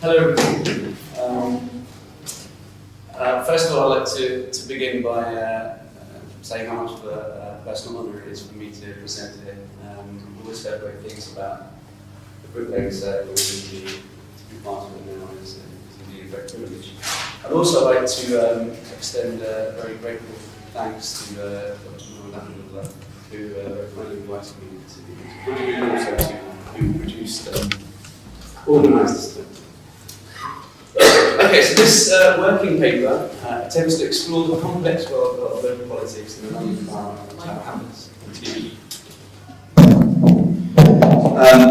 Hello everybody. First of all, I'd like to begin by saying how much of a personal honour it is for me to present here. I've always heard great things about the privilege that we're to be part of it now. It's indeed a great privilege. I'd also like to extend very grateful thanks to Dr. Ashraf Hoque, who very kindly invited me to contribute, and also to who produced, organised this event. Okay, so this working paper attempts to explore the complex world of local politics in the London Borough of Tower Hamlets.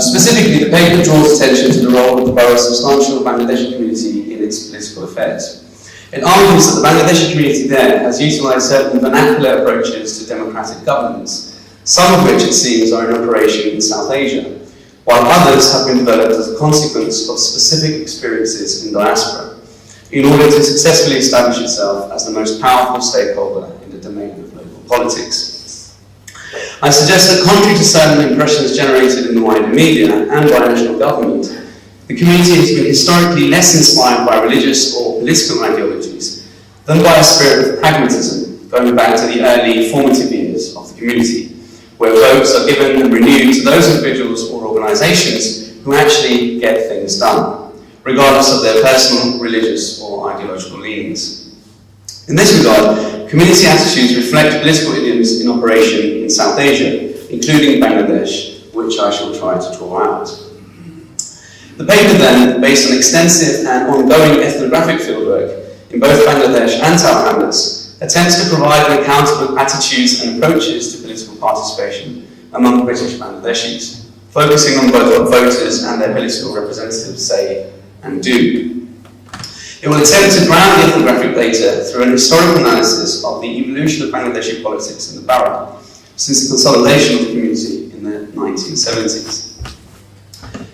Specifically, the paper draws attention to the role of the borough's substantial Bangladeshi community in its political affairs. It argues that the Bangladeshi community there has utilised certain vernacular approaches to democratic governance, some of which it seems are in operation in South Asia, while others have been developed as a consequence of specific experiences in diaspora, in order to successfully establish itself as the most powerful stakeholder in the domain of local politics. I suggest that contrary to certain impressions generated in the wider media and by national government, the community has been historically less inspired by religious or political ideologies than by a spirit of pragmatism, going back to the early formative years of the community, where votes are given and renewed to those individuals or organisations who actually get things done, regardless of their personal, religious or ideological leanings. In this regard, community attitudes reflect political idioms in operation in South Asia, including Bangladesh, which I shall try to draw out. The paper then, based on extensive and ongoing ethnographic fieldwork in both Bangladesh and Tower Hamlets, attempts to provide an account of attitudes and approaches to political participation among British Bangladeshis, focusing on both what voters and their political representatives say and do. It will attempt to ground the ethnographic data through an historical analysis of the evolution of Bangladeshi politics in the borough since the consolidation of the community in the 1970s.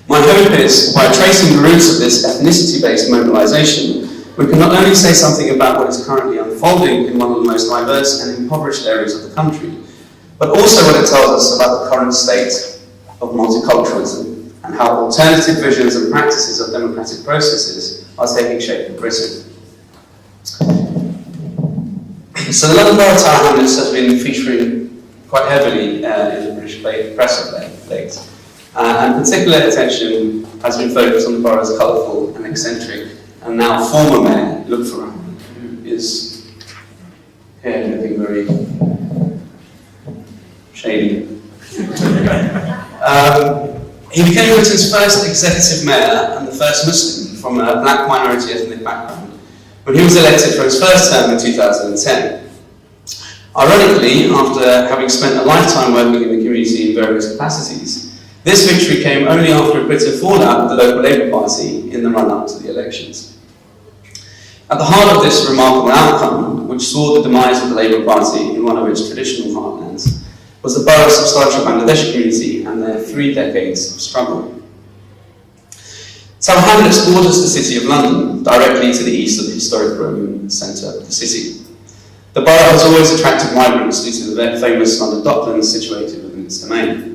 My hope is, by tracing the roots of this ethnicity-based mobilisation, we can not only say something about what is currently unfolding in one of the most diverse and impoverished areas of the country, but also what it tells us about the current state of multiculturalism and how alternative visions and practices of democratic processes are taking shape in Britain. So the London Borough of Tower Hamlets has been featuring quite heavily in the British press of late, and particular attention has been focused on the borough's colourful and eccentric and now former mayor, Electoral, who is here looking very shady. He became Britain's first executive mayor and the first Muslim from a black minority ethnic background when he was elected for his first term in 2010. Ironically, after having spent a lifetime working in the community in various capacities, this victory came only after a bitter fallout with the local Labour Party in the run-up to the elections. At the heart of this remarkable outcome, which saw the demise of the Labour Party in one of its traditional heartlands, was the borough's substantial Bangladeshi community and their 3 decades of struggle. Tower Hamlets borders the City of London, directly to the east of the historic Roman centre of the city. The borough has always attracted migrants due to the famous London Docklands situated within its domain.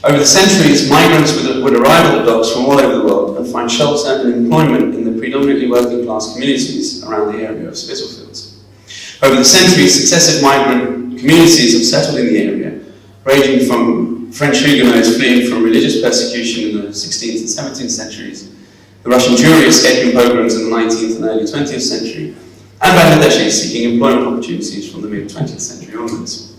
Over the centuries, migrants would arrive at the docks from all over the world and find shelter and employment in the predominantly working-class communities around the area of Spitalfields. Over the centuries, successive migrant communities have settled in the area, ranging from French Huguenots fleeing from religious persecution in the 16th and 17th centuries, the Russian Jewry escaping pogroms in the 19th and early 20th century, and Bangladeshis seeking employment opportunities from the mid-20th century onwards.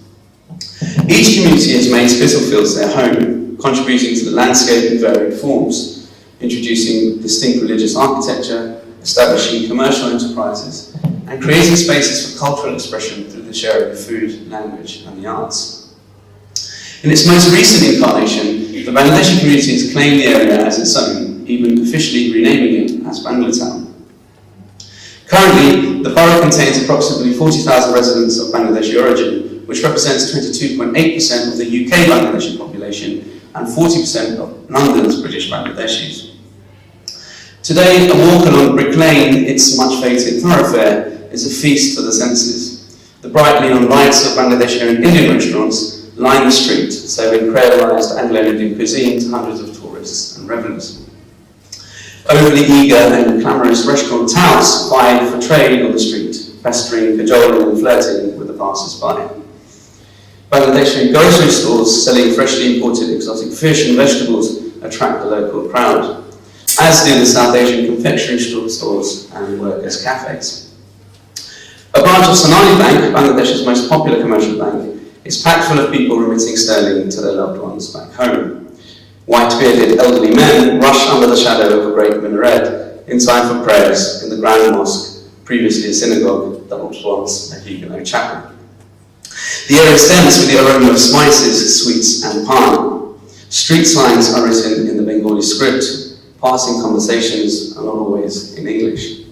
Each community has made Spitalfields their home, contributing to the landscape in varied forms, introducing distinct religious architecture, establishing commercial enterprises, and creating spaces for cultural expression through the sharing of food, language, and the arts. In its most recent incarnation, the Bangladeshi community has claimed the area as its own, even officially renaming it as Banglatown. Currently, the borough contains approximately 40,000 residents of Bangladeshi origin, which represents 22.8% of the UK Bangladeshi population and 40% of London's British Bangladeshis. Today, a walk along Brick Lane, its much-feted thoroughfare, is a feast for the senses. The bright neon lights of Bangladeshi and Indian restaurants line the street, serving creolized Anglo-Indian cuisine to hundreds of tourists and revelers. Overly eager and clamorous restaurant touts vied for trade on the street, pestering, cajoling and flirting with the passers-by. Bangladeshi grocery stores selling freshly imported exotic fish and vegetables attract the local crowd, as do the South Asian confectionery stores and workers' cafes. A branch of Sonali Bank, Bangladesh's most popular commercial bank, is packed full of people remitting sterling to their loved ones back home. White-bearded elderly men rush under the shadow of a great minaret in time for prayers in the Grand Mosque, previously a synagogue that was once a Huguenot chapel. The air is dense with the aroma of spices, sweets and pan. Street signs are written in the Bengali script. Passing conversations are not always in English.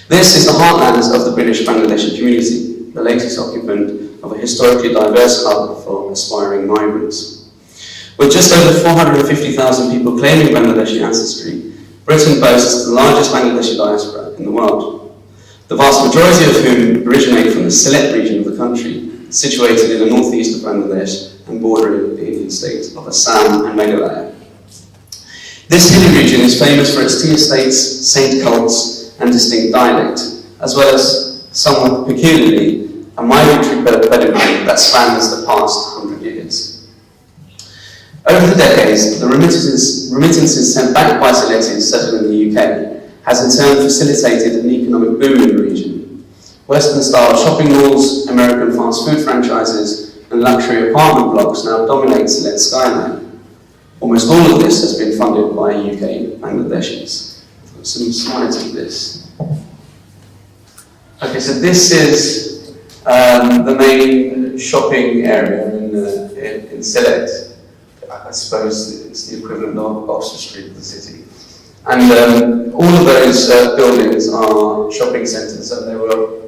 This is the heartland of the British Bangladeshi community, the latest occupant of a historically diverse hub for aspiring migrants. With just over 450,000 people claiming Bangladeshi ancestry, Britain boasts the largest Bangladeshi diaspora in the world, the vast majority of whom originate from the Sylhet region of the country, situated in the northeast of Bangladesh and bordering the Indian states of Assam and Meghalaya. This hilly region is famous for its tea estates, saint cults, and distinct dialect, as well as, somewhat peculiarly, a migratory pedigree that spans the past 100 years. Over the decades, the remittances sent back by Sylhetis settled in the UK has in turn facilitated an economic boom in the region. Western-style shopping malls, American fast food franchises, and luxury apartment blocks now dominate Sylhet's skyline. Almost all of this has been funded by UK Bangladeshis. I've got some slides of this. Okay, so this is the main shopping area in Sylhet. I suppose it's the equivalent of Oxford Street of the city. And all of those buildings are shopping centres, and they were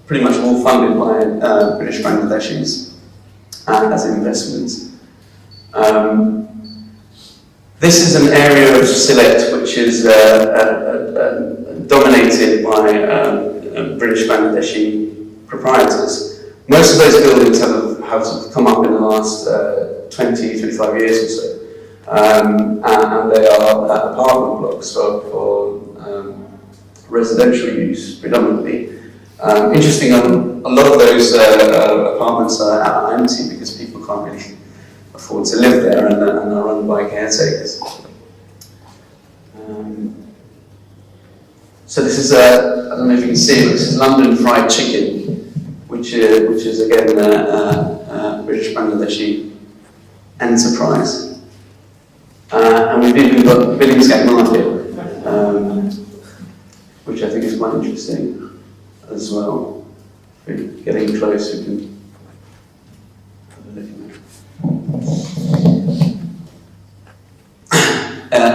pretty much all funded by British Bangladeshis as investments. This is an area of Sylhet which is dominated by British Bangladeshi proprietors. Most of those buildings have come up in the last 20, 25 years or so. And they are apartment blocks for residential use predominantly. Interesting, a lot of those apartments are empty because people can't really afford to live there and are run by caretakers. So this is, I don't know if you can see, but this is London Fried Chicken, which is again a British Bangladeshi enterprise. And we've even got Billingsgate Market, which I think is quite interesting as well. If we're getting close, we can have a look at that.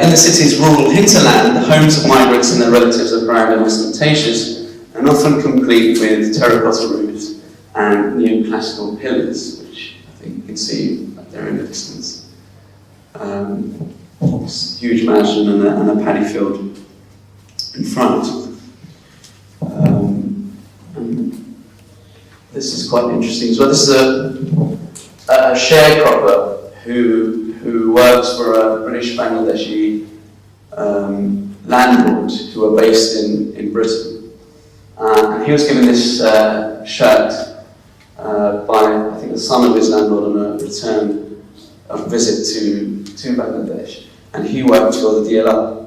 In the city's rural hinterland, the homes of migrants and their relatives are grand and ostentatious, and often complete with terracotta roofs and neoclassical pillars, which I think you can see up there in the distance. This huge mansion and a paddy field in front. And this is quite interesting as well. This is a sharecropper who works for a British Bangladeshi landlord who are based in Britain. And he was given this shirt by, I think, the son of his landlord on a return visit to Bangladesh. And he worked for the DLR.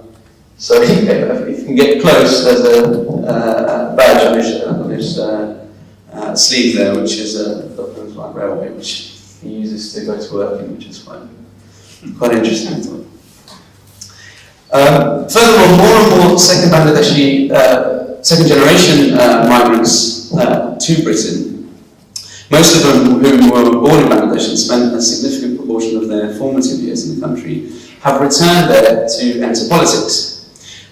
So if you can get close, there's a badge on his sleeve there, which is a Docklands Light Railway, which he uses to go to work in, which is quite interesting. Furthermore, more and more second generation migrants to Britain, most of them who were born in Bangladesh and spent a significant proportion of their formative years in the country, have returned there to enter politics.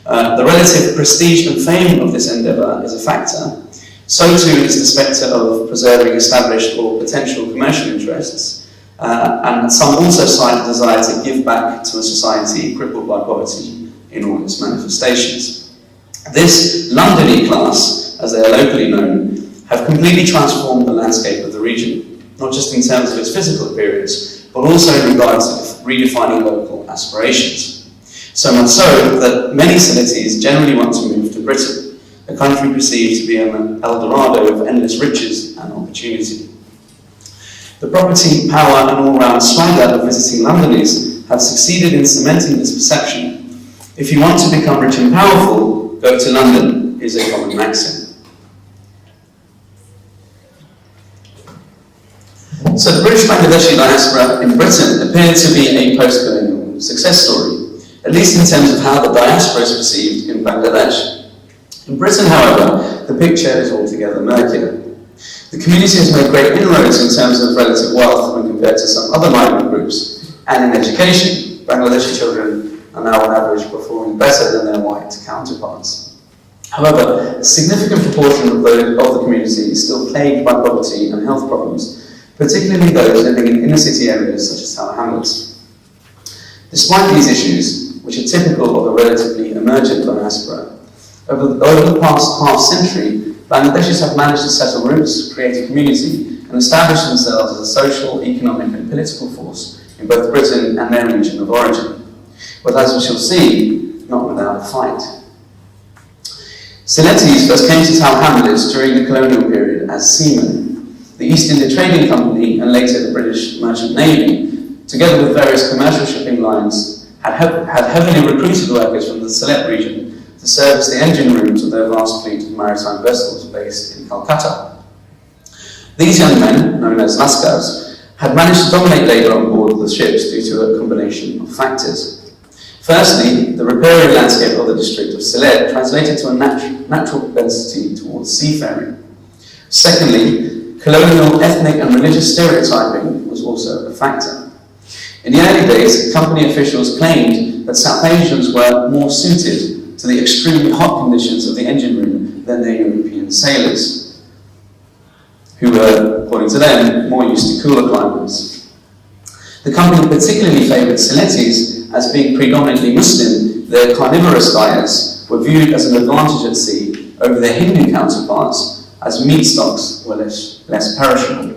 The relative prestige and fame of this endeavour is a factor. So too is the spectre of preserving established or potential commercial interests, and some also cite the desire to give back to a society crippled by poverty in all its manifestations. This Londony class, as they are locally known, have completely transformed the landscape of the region, not just in terms of its physical appearance, but also in regard to redefining local aspirations. So much so that many Saletis generally want to move to Britain, a country perceived to be an El Dorado of endless riches and opportunity. The property, power and all-round swagger of visiting Londoners have succeeded in cementing this perception. If you want to become rich and powerful, go to London, is a common maxim. So the British Bangladeshi diaspora in Britain appeared to be a post-colonial success story, at least in terms of how the diaspora is perceived in Bangladesh. In Britain, however, the picture is altogether murkier. The community has made great inroads in terms of relative wealth when compared to some other migrant groups, and in education, Bangladeshi children are now on average performing better than their white counterparts. However, a significant proportion of the community is still plagued by poverty and health problems, particularly those living in inner-city areas such as Tower Hamlets. Despite these issues, which are typical of a relatively emergent diaspora, over the past half-century, Bangladeshis have managed to settle roots, create a community, and establish themselves as a social, economic, and political force in both Britain and their region of origin. But as we shall see, not without a fight. Saletis first came to Tower Hamlets during the colonial period as seamen. The East India Trading Company, and later the British Merchant Navy, together with various commercial shipping lines, had heavily recruited workers from the Sylhet region to service the engine rooms of their vast fleet of maritime vessels based in Calcutta. These young men, known as Lascars, had managed to dominate labour on board the ships due to a combination of factors. Firstly, the riparian landscape of the district of Sylhet translated to a natural propensity towards seafaring. Secondly, colonial, ethnic and religious stereotyping was also a factor. In the early days, company officials claimed that South Asians were more suited to the extremely hot conditions of the engine room than their European sailors, who were, according to them, more used to cooler climates. The company particularly favoured Saletis as being predominantly Muslim. Their carnivorous diets were viewed as an advantage at sea over their Hindu counterparts, as meat stocks were less perishable.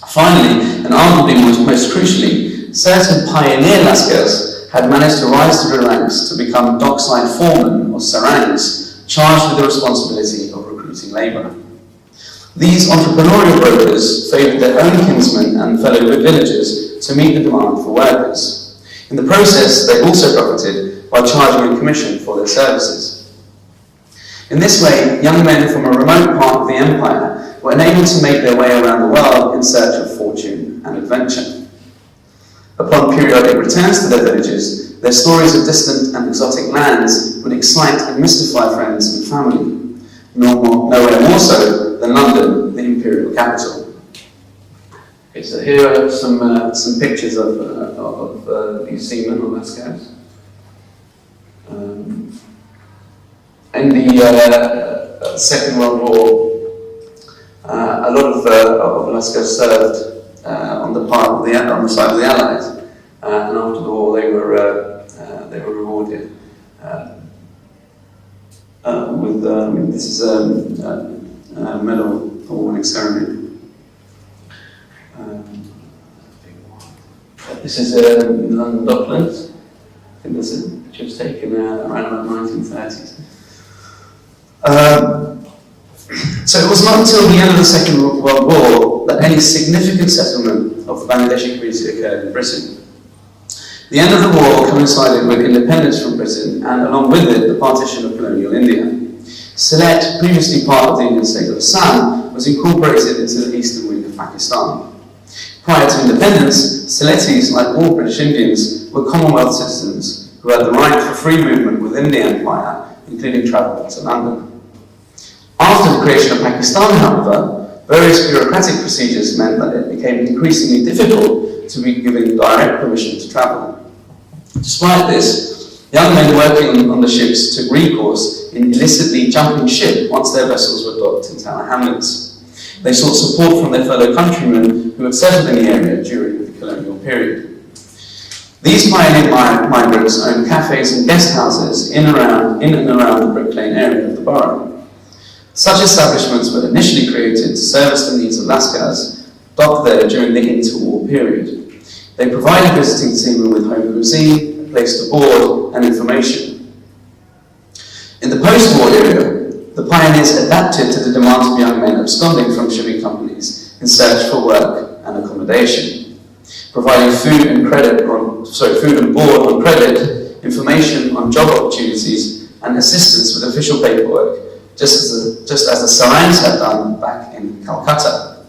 Finally, and arguably most crucially, certain pioneer Lascars had managed to rise through the ranks to become dockside foremen or sarangs, charged with the responsibility of recruiting labour. These entrepreneurial brokers favoured their own kinsmen and fellow villagers to meet the demand for workers. In the process, they also profited by charging a commission for their services. In this way, young men from a remote part of the empire were enabled to make their way around the world in search of fortune and adventure. Upon periodic returns to their villages, their stories of distant and exotic lands would excite and mystify friends and family, nowhere more so than London, the imperial capital. Okay, so here are some pictures of these seamen or Lascars. In the Second World War, a lot of Lascars served on the side of the Allies, and after the war they were rewarded with this is a medal awarding ceremony. This is London Docklands. I think this is a picture was taken around about 1930s. So it was not until the end of the Second World War that any significant settlement of the Bangladeshi community occurred in Britain. The end of the war coincided with independence from Britain and, along with it, the partition of colonial India. Sylhet, previously part of the Indian state of Assam, was incorporated into the eastern wing of Pakistan. Prior to independence, Saletis, like all British Indians, were Commonwealth citizens who had the right for free movement within the empire, including travel to London. After the creation of Pakistan, however, various bureaucratic procedures meant that it became increasingly difficult to be given direct permission to travel. Despite this, young men working on the ships took recourse in illicitly jumping ship once their vessels were docked in Tower Hamlets. They sought support from their fellow countrymen who had settled in the area during the colonial period. These pioneer migrants owned cafes and guest houses in and around the Brick Lane area of the borough. Such establishments were initially created to service the needs of Lascars docked there during the interwar period. They provided visiting seamen with home cuisine, place to board and information. In the post-war era, the pioneers adapted to the demands of young men absconding from shipping companies in search for work and accommodation, providing food and board on credit, information on job opportunities, and assistance with official paperwork, just as the Sarangs had done back in Calcutta.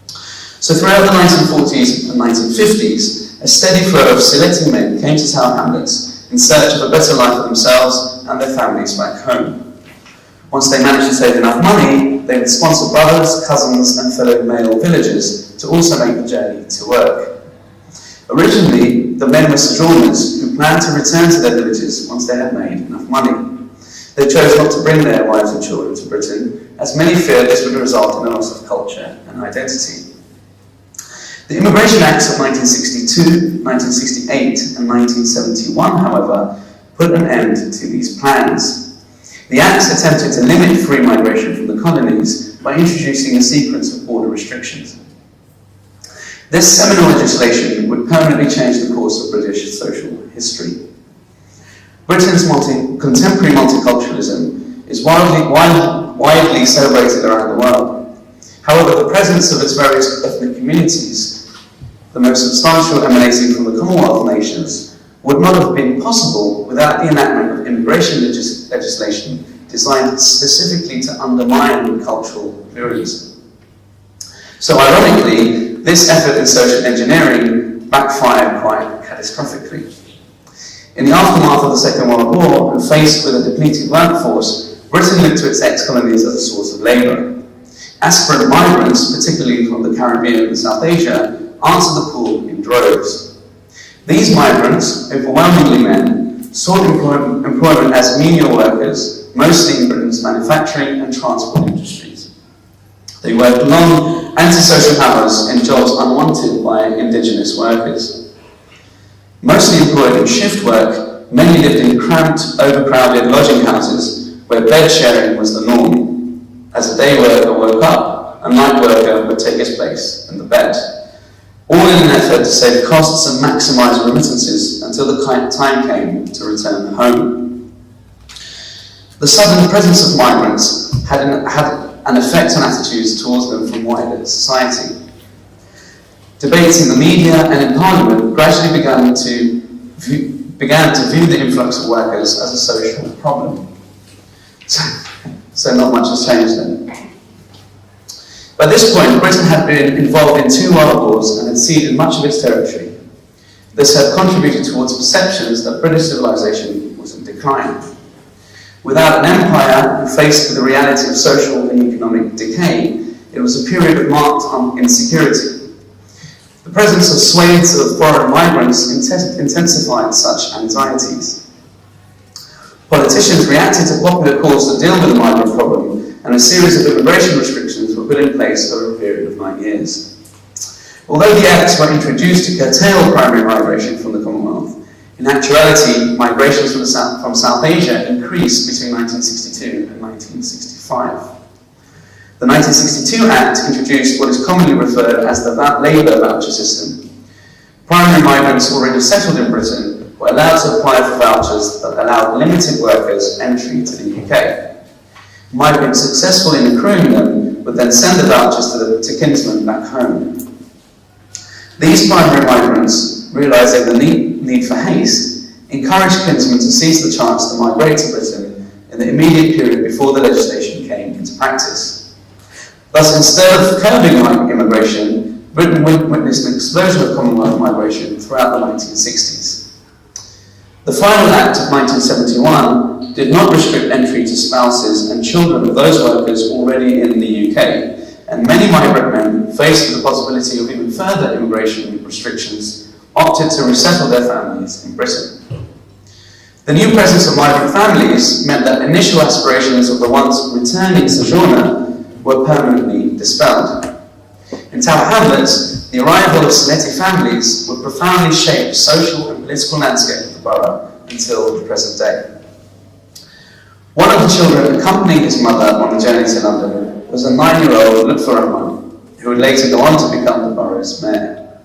So throughout the 1940s and 1950s, a steady flow of selecting men came to Tower Hamlets in search of a better life for themselves and their families back home. Once they managed to save enough money, they would sponsor brothers, cousins, and fellow male villagers to also make the journey to work. Originally, the men were sojourners who planned to return to their villages once they had made enough money. They chose not to bring their wives and children to Britain, as many feared this would result in a loss of culture and identity. The Immigration Acts of 1962, 1968, and 1971, however, put an end to these plans. The Acts attempted to limit free migration from the colonies by introducing a sequence of border restrictions. This seminal legislation would permanently change the course of British social history. Britain's contemporary multiculturalism is widely celebrated around the world. However, the presence of its various ethnic communities, the most substantial emanating from the Commonwealth nations, would not have been possible without the enactment of immigration legislation designed specifically to undermine cultural pluralism. So ironically, this effort in social engineering backfired quite catastrophically. In the aftermath of the Second World War, and faced with a depleted workforce, Britain looked to its ex-colonies as a source of labour. Aspirant migrants, particularly from the Caribbean and South Asia, answered the pool in droves. These migrants, overwhelmingly men, sought employment as menial workers, mostly in Britain's manufacturing and transport industries. They worked long, antisocial hours in jobs unwanted by indigenous workers. Mostly employed in shift work, many lived in cramped, overcrowded lodging houses where bed sharing was the norm. As a day worker woke up, a night worker would take his place in the bed, all in an effort to save costs and maximise remittances until the time came to return home. The sudden presence of migrants had an effect on attitudes towards them from wider society. Debates in the media and in Parliament gradually began to view the influx of workers as a social problem. So not much has changed then. By this point, Britain had been involved in 2 world wars and had ceded much of its territory. This had contributed towards perceptions that British civilization was in decline. Without an empire and faced with the reality of social and economic decay, it was a period of marked insecurity. The presence of swathes of foreign migrants intensified such anxieties. Politicians reacted to popular calls to deal with the migrant problem, and a series of immigration restrictions were put in place over a period of 9 years. Although the Acts were introduced to curtail primary migration from the Commonwealth, in actuality, migrations from South Asia increased between 1962 and 1965. The 1962 Act introduced what is commonly referred as the labour voucher system. Primary migrants already settled in Britain were allowed to apply for vouchers that allowed limited workers entry to the UK. Migrants successful in accruing them would then send the vouchers to kinsmen back home. These primary migrants, realising the need for haste, encouraged kinsmen to seize the chance to migrate to Britain in the immediate period before the legislation came into practice. Thus, instead of curbing immigration, Britain witnessed an explosion of Commonwealth migration throughout the 1960s. The final Act of 1971 did not restrict entry to spouses and children of those workers already in the UK, and many migrant men, faced with the possibility of even further immigration restrictions, opted to resettle their families in Britain. The new presence of migrant families meant that initial aspirations of the once returning sojourner were permanently dispelled. In Tower Hamlets, the arrival of selected families would profoundly shape the social and political landscape of the borough until the present day. One of the children accompanying his mother on the journey to London was a 9-year-old Lutfi Rahman, who would later go on to become the borough's mayor.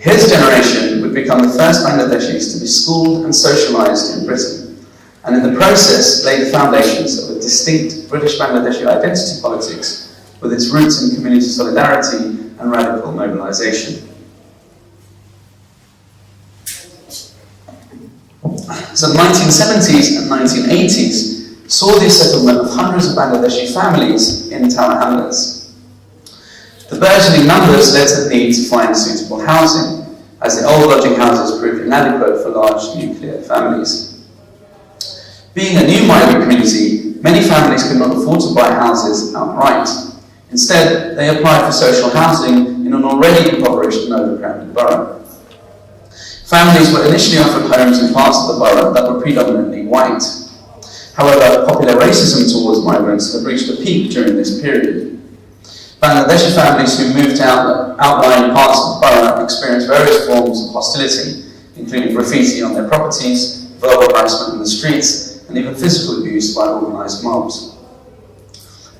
His generation would become become the first Bangladeshis to be schooled and socialised in Britain, and in the process laid the foundations of a distinct British Bangladeshi identity politics with its roots in community solidarity and radical mobilisation. So the 1970s and 1980s saw the settlement of hundreds of Bangladeshi families in Tower Hamlets. The burgeoning numbers led to the need to find suitable housing, as the old lodging houses proved inadequate for large nuclear families. Being a new migrant community, many families could not afford to buy houses outright. Instead, they applied for social housing in an already impoverished and overcrowded borough. Families were initially offered homes in parts of the borough that were predominantly white. However, popular racism towards migrants had reached a peak during this period. Bangladeshi families who moved to outlying parts of the borough experienced various forms of hostility, including graffiti on their properties, verbal harassment in the streets, and even physical abuse by organised mobs.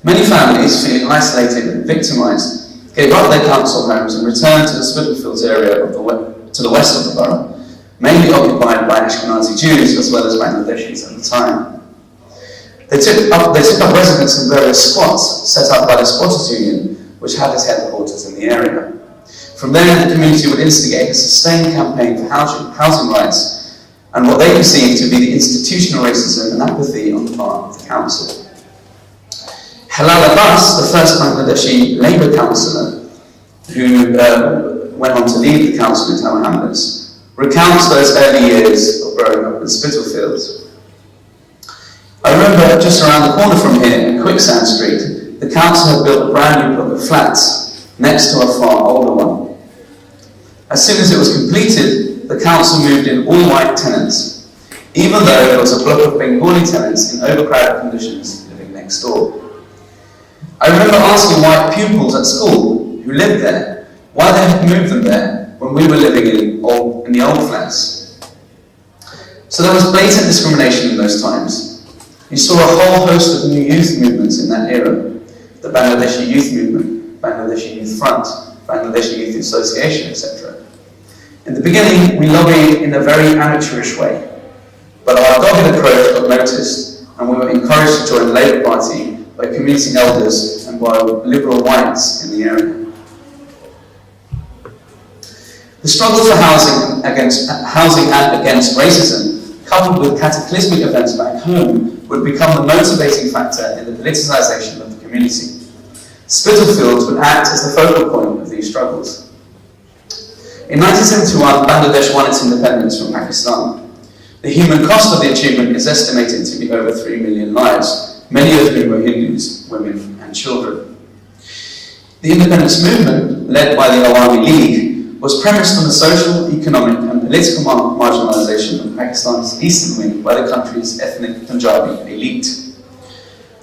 Many families, feeling isolated and victimised, gave up their council homes and returned to the Spitalfields area to the west of the borough, mainly occupied by Ashkenazi Jews as well as Bangladeshis at the time. They took up residence in various squats set up by the Squatters Union, which had its headquarters in the area. From there, the community would instigate a sustained campaign for housing rights and what they perceived to be the institutional racism and apathy on the part of the council. Halal Abbas, the first Bangladeshi Labour councillor, who went on to lead the council in Tower Hamlets, recounts those early years of growing up in Spitalfields. I remember just around the corner from here, in Quicksand Street, the council had built a brand new block of flats next to a far older one. As soon as it was completed, the council moved in all white tenants, even though there was a block of Bengali tenants in overcrowded conditions living next door. I remember asking white pupils at school who lived there why they had moved them there when we were living in the old flats. So there was blatant discrimination in those times. You saw a whole host of new youth movements in that era: the Bangladeshi Youth Movement, Bangladeshi Youth Front, Bangladeshi Youth Association, etc. In the beginning, we lobbied in a very amateurish way, but our dogged approach got noticed, and we were encouraged to join the Labour Party by community elders and by liberal whites in the area. The struggle for housing and against racism, coupled with cataclysmic events back home, would become the motivating factor in the politicisation of the community. Spitalfields would act as the focal point of these struggles. In 1971, Bangladesh won its independence from Pakistan. The human cost of the achievement is estimated to be over 3 million lives, many of whom were Hindus, women and children. The independence movement, led by the Awami League, was premised on the social, economic and political marginalisation of Pakistan's eastern wing by the country's ethnic Punjabi elite.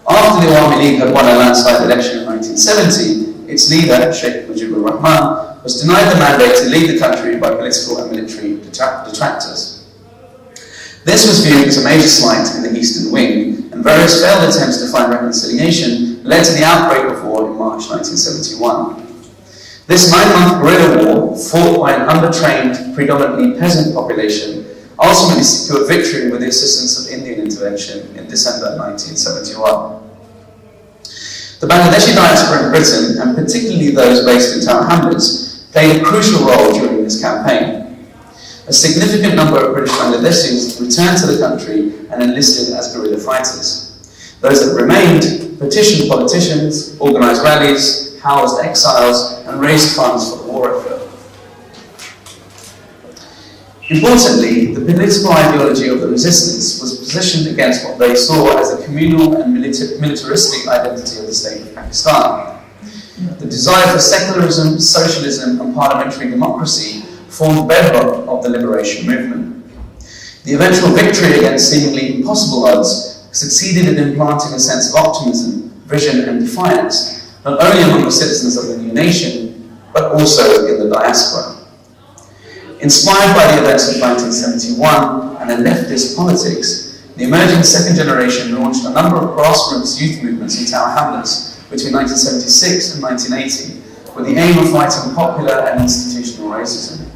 After the Awami League had won a landslide election in 1970, its leader, Sheikh Mujibur Rahman, was denied the mandate to lead the country by political and military detractors. This was viewed as a major slight in the eastern wing, and various failed attempts to find reconciliation led to the outbreak of war in March 1971. This 9-month guerrilla war, fought by an undertrained, predominantly peasant population, ultimately secured victory with the assistance of Indian intervention in December 1971. The Bangladeshi diaspora in Britain, and particularly those based in Tower Hamlets, played a crucial role during this campaign. A significant number of British Bangladeshis returned to the country and enlisted as guerrilla fighters. Those that remained petitioned politicians, organised rallies, housed exiles, and raised funds for the war effort. Importantly, the political ideology of the resistance was positioned against what they saw as the communal and militaristic identity of the state of Pakistan. The desire for secularism, socialism, and parliamentary democracy formed the bedrock of the liberation movement. The eventual victory against seemingly impossible odds succeeded in implanting a sense of optimism, vision, and defiance, not only among the citizens of the new nation, but also in the diaspora. Inspired by the events of 1971 and the leftist politics, the emerging second generation launched a number of grassroots youth movements in Tower Hamlets between 1976 and 1980, with the aim of fighting popular and institutional racism.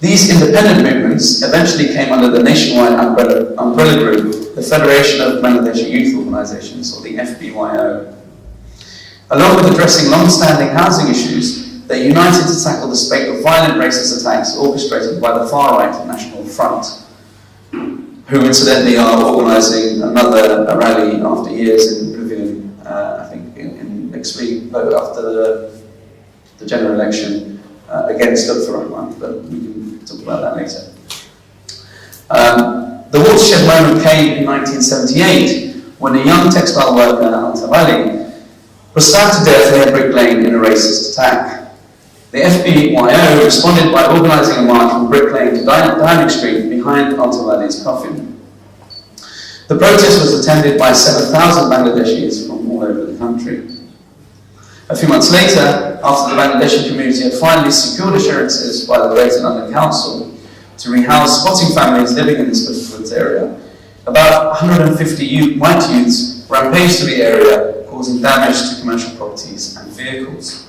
These independent movements eventually came under the nationwide umbrella group, the Federation of Bangladeshi Youth Organisations, or the FBYO. Along with addressing long-standing housing issues, they united to tackle the spate of violent racist attacks orchestrated by the far-right National Front, who incidentally are organising another rally after years in Pavilion, I think in next week, after the general election, against Dr. Rahman, but we can talk about that later. The watershed moment came in 1978 when a young textile worker, Al-Tawali, was stabbed to death near Brick Lane in a racist attack. The FBYO responded by organising a march from Brick Lane to Downing Street behind Al-Tawali's coffin. The protest was attended by 7,000 Bangladeshis from all over the country. A few months later, after the Bangladeshi community had finally secured assurances by the Greater London Council to rehouse squatting families living in the Spitalfields area, about 150 white youths rampaged through the area, causing damage to commercial properties and vehicles.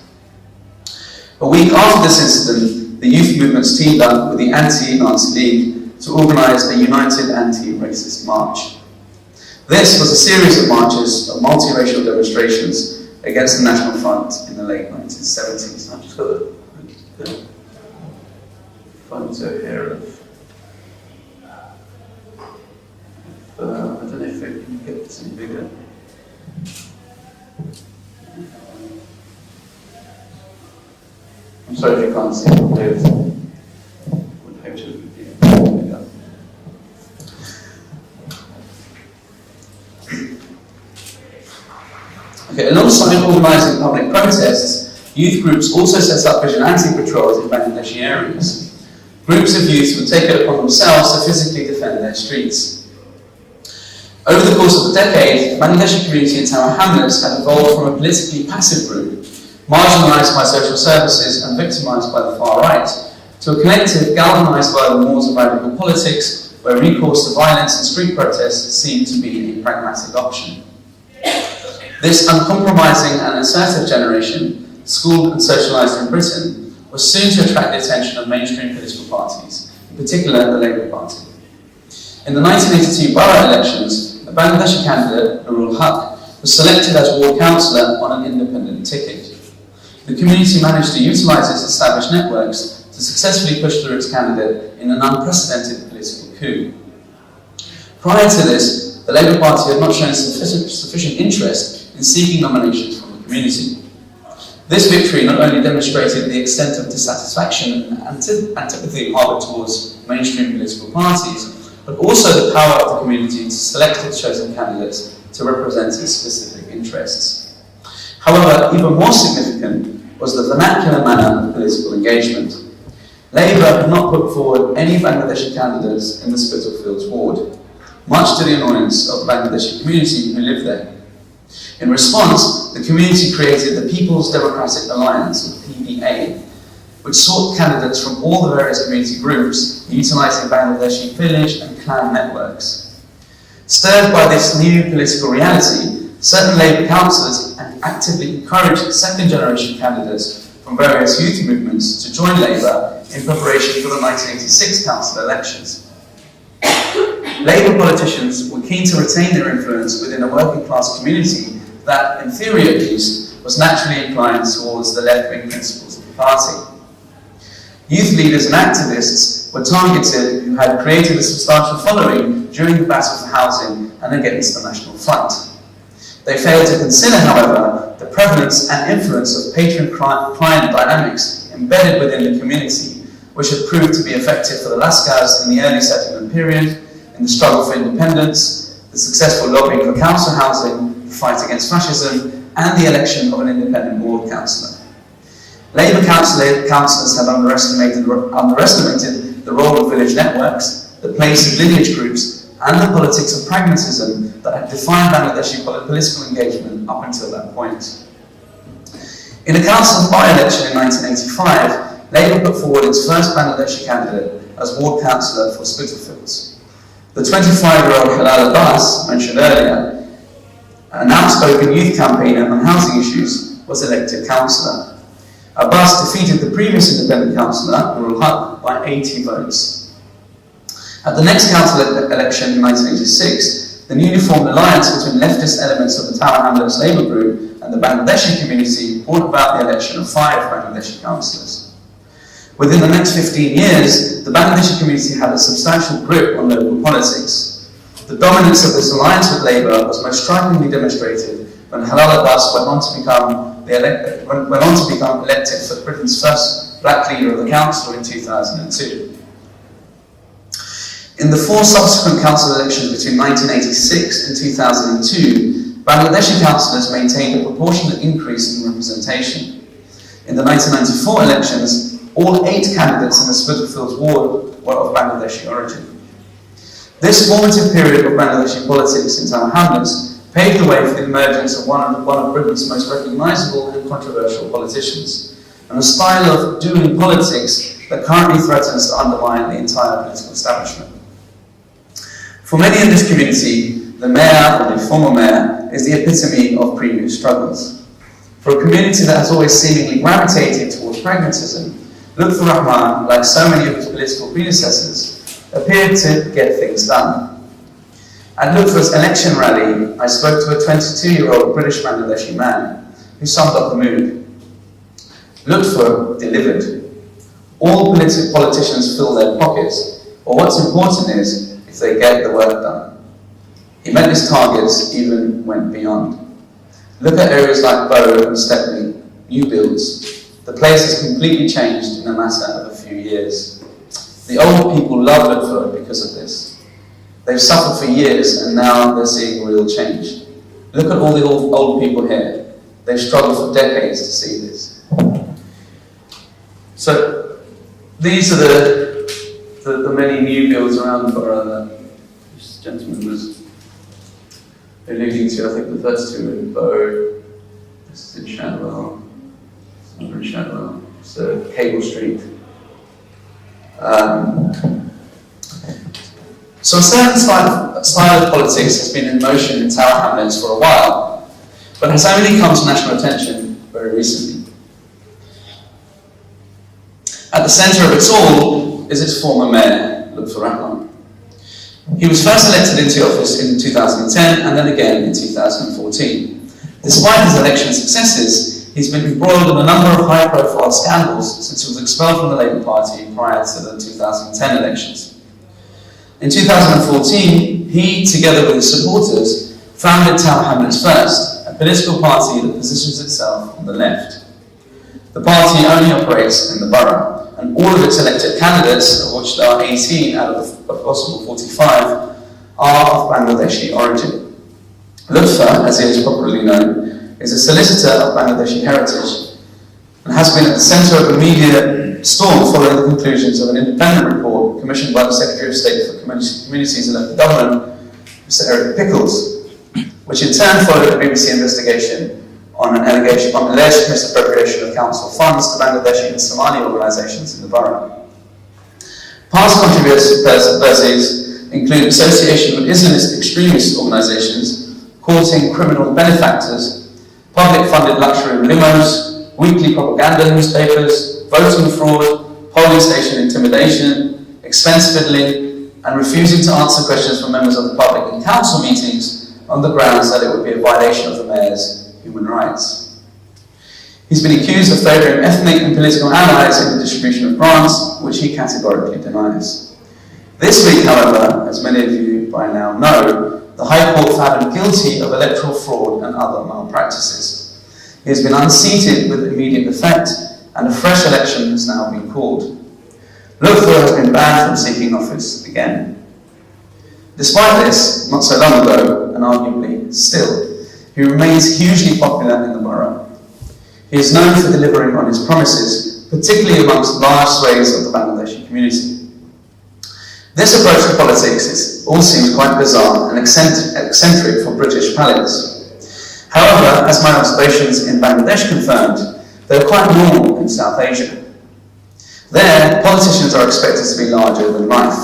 A week after this incident, the youth movements teamed up with the Anti-Nazi League to organise a united anti-racist march. This was a series of marches of multiracial demonstrations against the National Front in the late 1970s. I've just got a photo here of, I don't know if it can get this any bigger. I'm sorry if you can't see it. Okay, alongside organising public protests, youth groups also set up vigilante patrols in Bangladeshi areas. Groups of youth would take it upon themselves to physically defend their streets. Over the course of the decade, the Bangladeshi community in Tower Hamlets had evolved from a politically passive group, marginalised by social services and victimised by the far right, to a collective galvanised by the wars of radical politics, where recourse to violence and street protests seemed to be a pragmatic option. This uncompromising and assertive generation, schooled and socialised in Britain, was soon to attract the attention of mainstream political parties, in particular the Labour Party. In the 1982 borough elections, a Bangladeshi candidate, Dr Hoque, was selected as ward councillor on an independent ticket. The community managed to utilise its established networks to successfully push through its candidate in an unprecedented political coup. Prior to this, the Labour Party had not shown sufficient interest in seeking nominations from the community. This victory not only demonstrated the extent of dissatisfaction and antipathy harboured towards mainstream political parties, but also the power of the community to select its chosen candidates to represent its specific interests. However, even more significant was the vernacular manner of political engagement. Labour had not put forward any Bangladeshi candidates in the Spitalfields ward, much to the annoyance of the Bangladeshi community who lived there. In response, the community created the People's Democratic Alliance, or PDA, which sought candidates from all the various community groups, utilising Bangladeshi village and clan networks. Stirred by this new political reality, certain Labour councillors actively encouraged second-generation candidates from various youth movements to join Labour in preparation for the 1986 council elections. Labour politicians were keen to retain their influence within a working-class community that, in theory at least, was naturally inclined towards the left-wing principles of the party. Youth leaders and activists were targeted who had created a substantial following during the battle for housing and against the National Front. They failed to consider, however, the prevalence and influence of patron-client dynamics embedded within the community, which had proved to be effective for the Lascars in the early settlement period, in the struggle for independence, the successful lobbying for council housing, the fight against fascism, and the election of an independent ward councillor. Labour councillors had underestimated the role of village networks, the place of lineage groups, and the politics of pragmatism that had defined Bangladeshi political engagement up until that point. In a council by-election in 1985, Labour put forward its first Bangladeshi candidate as ward councillor for Spitalfields. The 25-year-old Halal Abbas, mentioned earlier, an outspoken youth campaigner on housing issues, was elected councillor. Abbas defeated the previous independent councillor, Nurul Haq, by 80 votes. At the next council election in 1986, the newly formed alliance between leftist elements of the Tower Hamlets Labour Group and the Bangladeshi community brought about the election of 5 Bangladeshi councillors. Within the next 15 years, the Bangladeshi community had a substantial grip on local politics. The dominance of this alliance with Labour was most strikingly demonstrated when Halal Abbas went on to become elected for Britain's first black leader of the council in 2002. In the 4 subsequent council elections between 1986 and 2002, Bangladeshi councillors maintained a proportionate increase in representation. In the 1994 elections, all 8 candidates in the Spitalfields ward were of Bangladeshi origin. This formative period of Bangladeshi politics in Tower Hamlets paved the way for the emergence of one of Britain's most recognisable and controversial politicians, and a style of doing politics that currently threatens to undermine the entire political establishment. For many in this community, the mayor or the former mayor is the epitome of previous struggles. For a community that has always seemingly gravitated towards pragmatism, Lutfur Rahman, like so many of his political predecessors, appeared to get things done. At Lutfur's election rally, I spoke to a 22-year-old British Bangladeshi man who summed up the mood. Lutfur delivered. All politicians fill their pockets, but what's important is if they get the work done. He met his targets, even went beyond. Look at areas like Bow and Stepney, new builds. The place has completely changed in a matter of a few years. The old people love Electoral because of this. They've suffered for years and now they're seeing real change. Look at all the old people here. They've struggled for decades to see this. So these are the many new builds around the borough that this gentleman was alluding to. I think the first 2 in Bow, this is in Shadwell. Over in Shadwell, so Cable Street. So a certain style of politics has been in motion in Tower Hamlets for a while, but has only come to national attention very recently. At the centre of it all is its former mayor, Lutfur Rahman. He was first elected into office in 2010 and then again in 2014. Despite his election successes, he's been embroiled in a number of high-profile scandals since he was expelled from the Labour Party prior to the 2010 elections. In 2014, he, together with his supporters, founded Tower Hamlets First, a political party that positions itself on the left. The party only operates in the borough, and all of its elected candidates, of which there are 18 out of the possible 45, are of Bangladeshi origin. Lutfur, as he is popularly known, is a solicitor of Bangladeshi heritage and has been at the centre of a media storm following the conclusions of an independent report commissioned by the Secretary of State for Communities and Local Government, Mr. Eric Pickles, which in turn followed a BBC investigation on an allegation of alleged misappropriation of council funds to Bangladeshi and Somali organisations in the borough. Past controversies include association with Islamist extremist organisations, courting criminal benefactors, public-funded luxury limos, weekly propaganda newspapers, voting fraud, polling station intimidation, expense fiddling, and refusing to answer questions from members of the public in council meetings on the grounds that it would be a violation of the mayor's human rights. He's been accused of favouring ethnic and political allies in the distribution of grants, which he categorically denies. This week, however, as many of you by now know, the High Court found him guilty of electoral fraud and other malpractices. He has been unseated with immediate effect, and a fresh election has now been called. Lutfur has been banned from seeking office again. Despite this, not so long ago, and arguably still, he remains hugely popular in the borough. He is known for delivering on his promises, particularly amongst large swathes of the Bangladeshi community. This approach to politics all seems quite bizarre and eccentric for British palates. However, as my observations in Bangladesh confirmed, they are quite normal in South Asia. There, politicians are expected to be larger than life.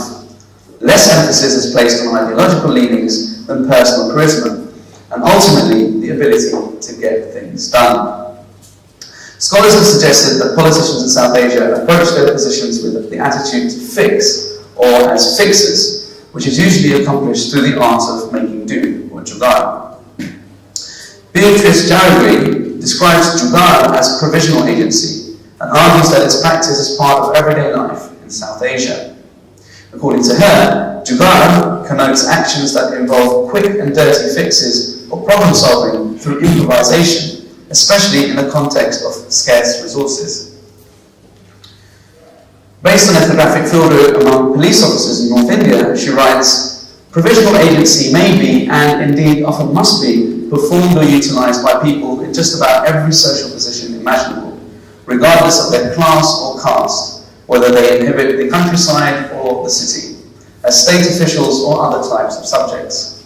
Less emphasis is placed on ideological leanings than personal charisma, and ultimately the ability to get things done. Scholars have suggested that politicians in South Asia approach their positions with the attitude to fix, or as fixers, which is usually accomplished through the art of making do, or jugaad. Beatrice Jaragri describes jugaad as provisional agency and argues that its practice is part of everyday life in South Asia. According to her, jugaad connotes actions that involve quick and dirty fixes or problem solving through improvisation, especially in the context of scarce resources. Based on ethnographic fieldwork among police officers in North India, she writes, provisional agency may be, and indeed often must be, performed or utilised by people in just about every social position imaginable, regardless of their class or caste, whether they inhabit the countryside or the city, as state officials or other types of subjects.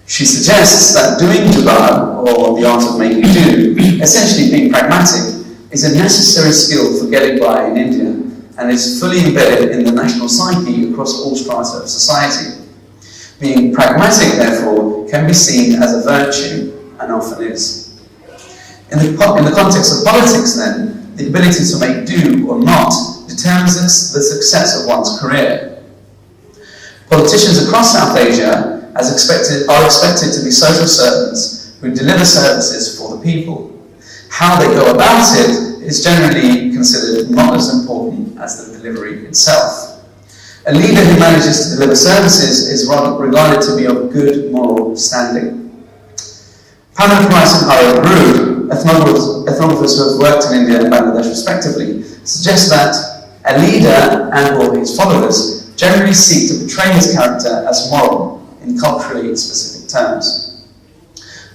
She suggests that doing jugaad, or the art of making do, essentially being pragmatic, is a necessary skill for getting by in India and is fully embedded in the national psyche across all strata of society. Being pragmatic, therefore, can be seen as a virtue, and often is. In the context of politics, then, the ability to make do or not determines the success of one's career. Politicians across South Asia are expected to be social servants who deliver services for the people. How they go about it is generally considered not as important as the delivery itself. A leader who manages to deliver services is regarded to be of good moral standing. Pamela Price and Ira Baroud, ethnographers who have worked in India and Bangladesh respectively, suggest that a leader and/or his followers generally seek to portray his character as moral in culturally specific terms.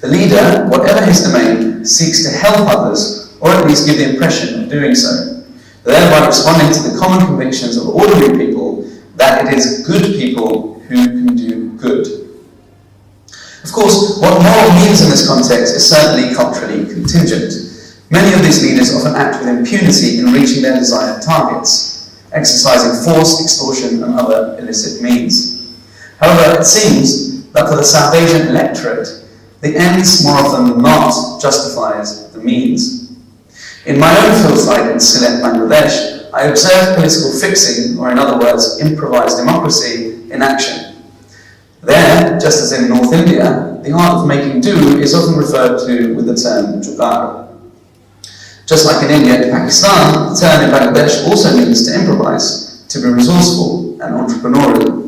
The leader, whatever his domain, seeks to help others, or at least give the impression of doing so, thereby responding to the common convictions of ordinary people that it is good people who can do good. Of course, what moral means in this context is certainly culturally contingent. Many of these leaders often act with impunity in reaching their desired targets, exercising force, extortion, and other illicit means. However, it seems that for the South Asian electorate, the ends more often than not justifies the means. In my own field site in Sylhet, Bangladesh, I observed political fixing, or in other words, improvised democracy, in action. There, just as in North India, the art of making do is often referred to with the term jugaad. Just like in India and Pakistan, the term in Bangladesh also means to improvise, to be resourceful and entrepreneurial.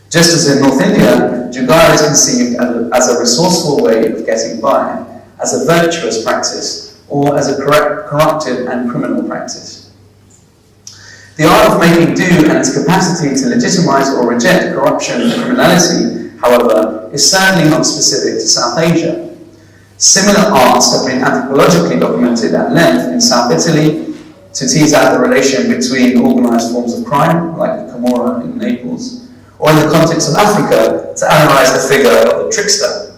Just as in North India, jugaad is conceived as a resourceful way of getting by, as a virtuous practice, or as a corruptive and criminal practice. The art of making do and its capacity to legitimize or reject corruption and criminality, however, is certainly not specific to South Asia. Similar arts have been anthropologically documented at length in South Italy to tease out the relation between organized forms of crime, like the Camorra in Naples, or in the context of Africa, to analyze the figure of the trickster.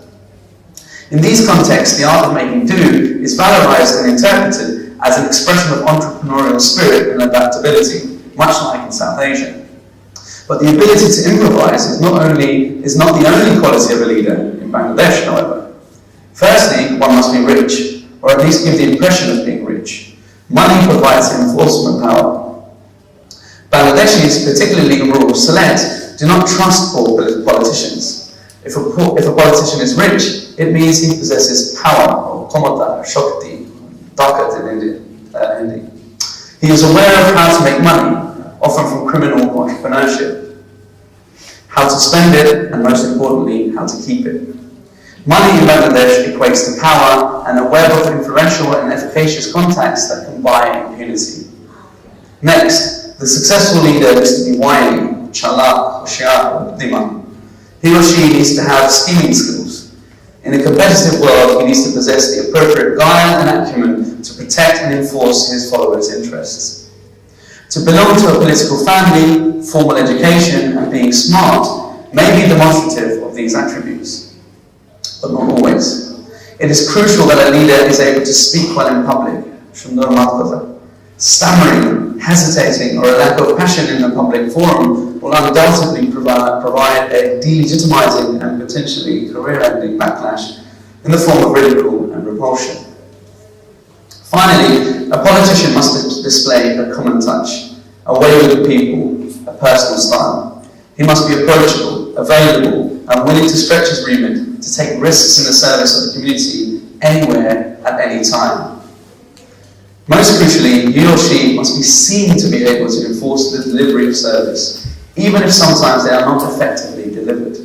In these contexts, the art of making do is valorized and interpreted as an expression of entrepreneurial spirit and adaptability, much like in South Asia. But the ability to improvise is not the only quality of a leader in Bangladesh, however. Firstly, one must be rich, or at least give the impression of being rich. Money provides enforcement power. Bangladeshis, particularly in rural Sylhet, do not trust poor politicians. If a politician is rich, it means he possesses power, or komata, shakti, takat in Hindi. He is aware of how to make money, often from criminal entrepreneurship, how to spend it, and most importantly, how to keep it. Money in Bangladesh equates to power and a web of influential and efficacious contacts that can buy impunity. Next, the successful leader needs to be wily, chalak, hoshiyar, or dima. He or she needs to have scheming skills. In a competitive world, he needs to possess the appropriate guile and acumen to protect and enforce his followers' interests. To belong to a political family, formal education, and being smart may be demonstrative of these attributes, but not always. It is crucial that a leader is able to speak well in public. Stammering, hesitating, or a lack of passion in the public forum will undoubtedly provide a delegitimizing and potentially career-ending backlash in the form of ridicule and repulsion. Finally, a politician must display a common touch, a way with the people, a personal style. He must be approachable, available, and willing to stretch his remit to take risks in the service of the community anywhere at any time. Most crucially, he or she must be seen to be able to enforce the delivery of service, even if sometimes they are not effectively delivered.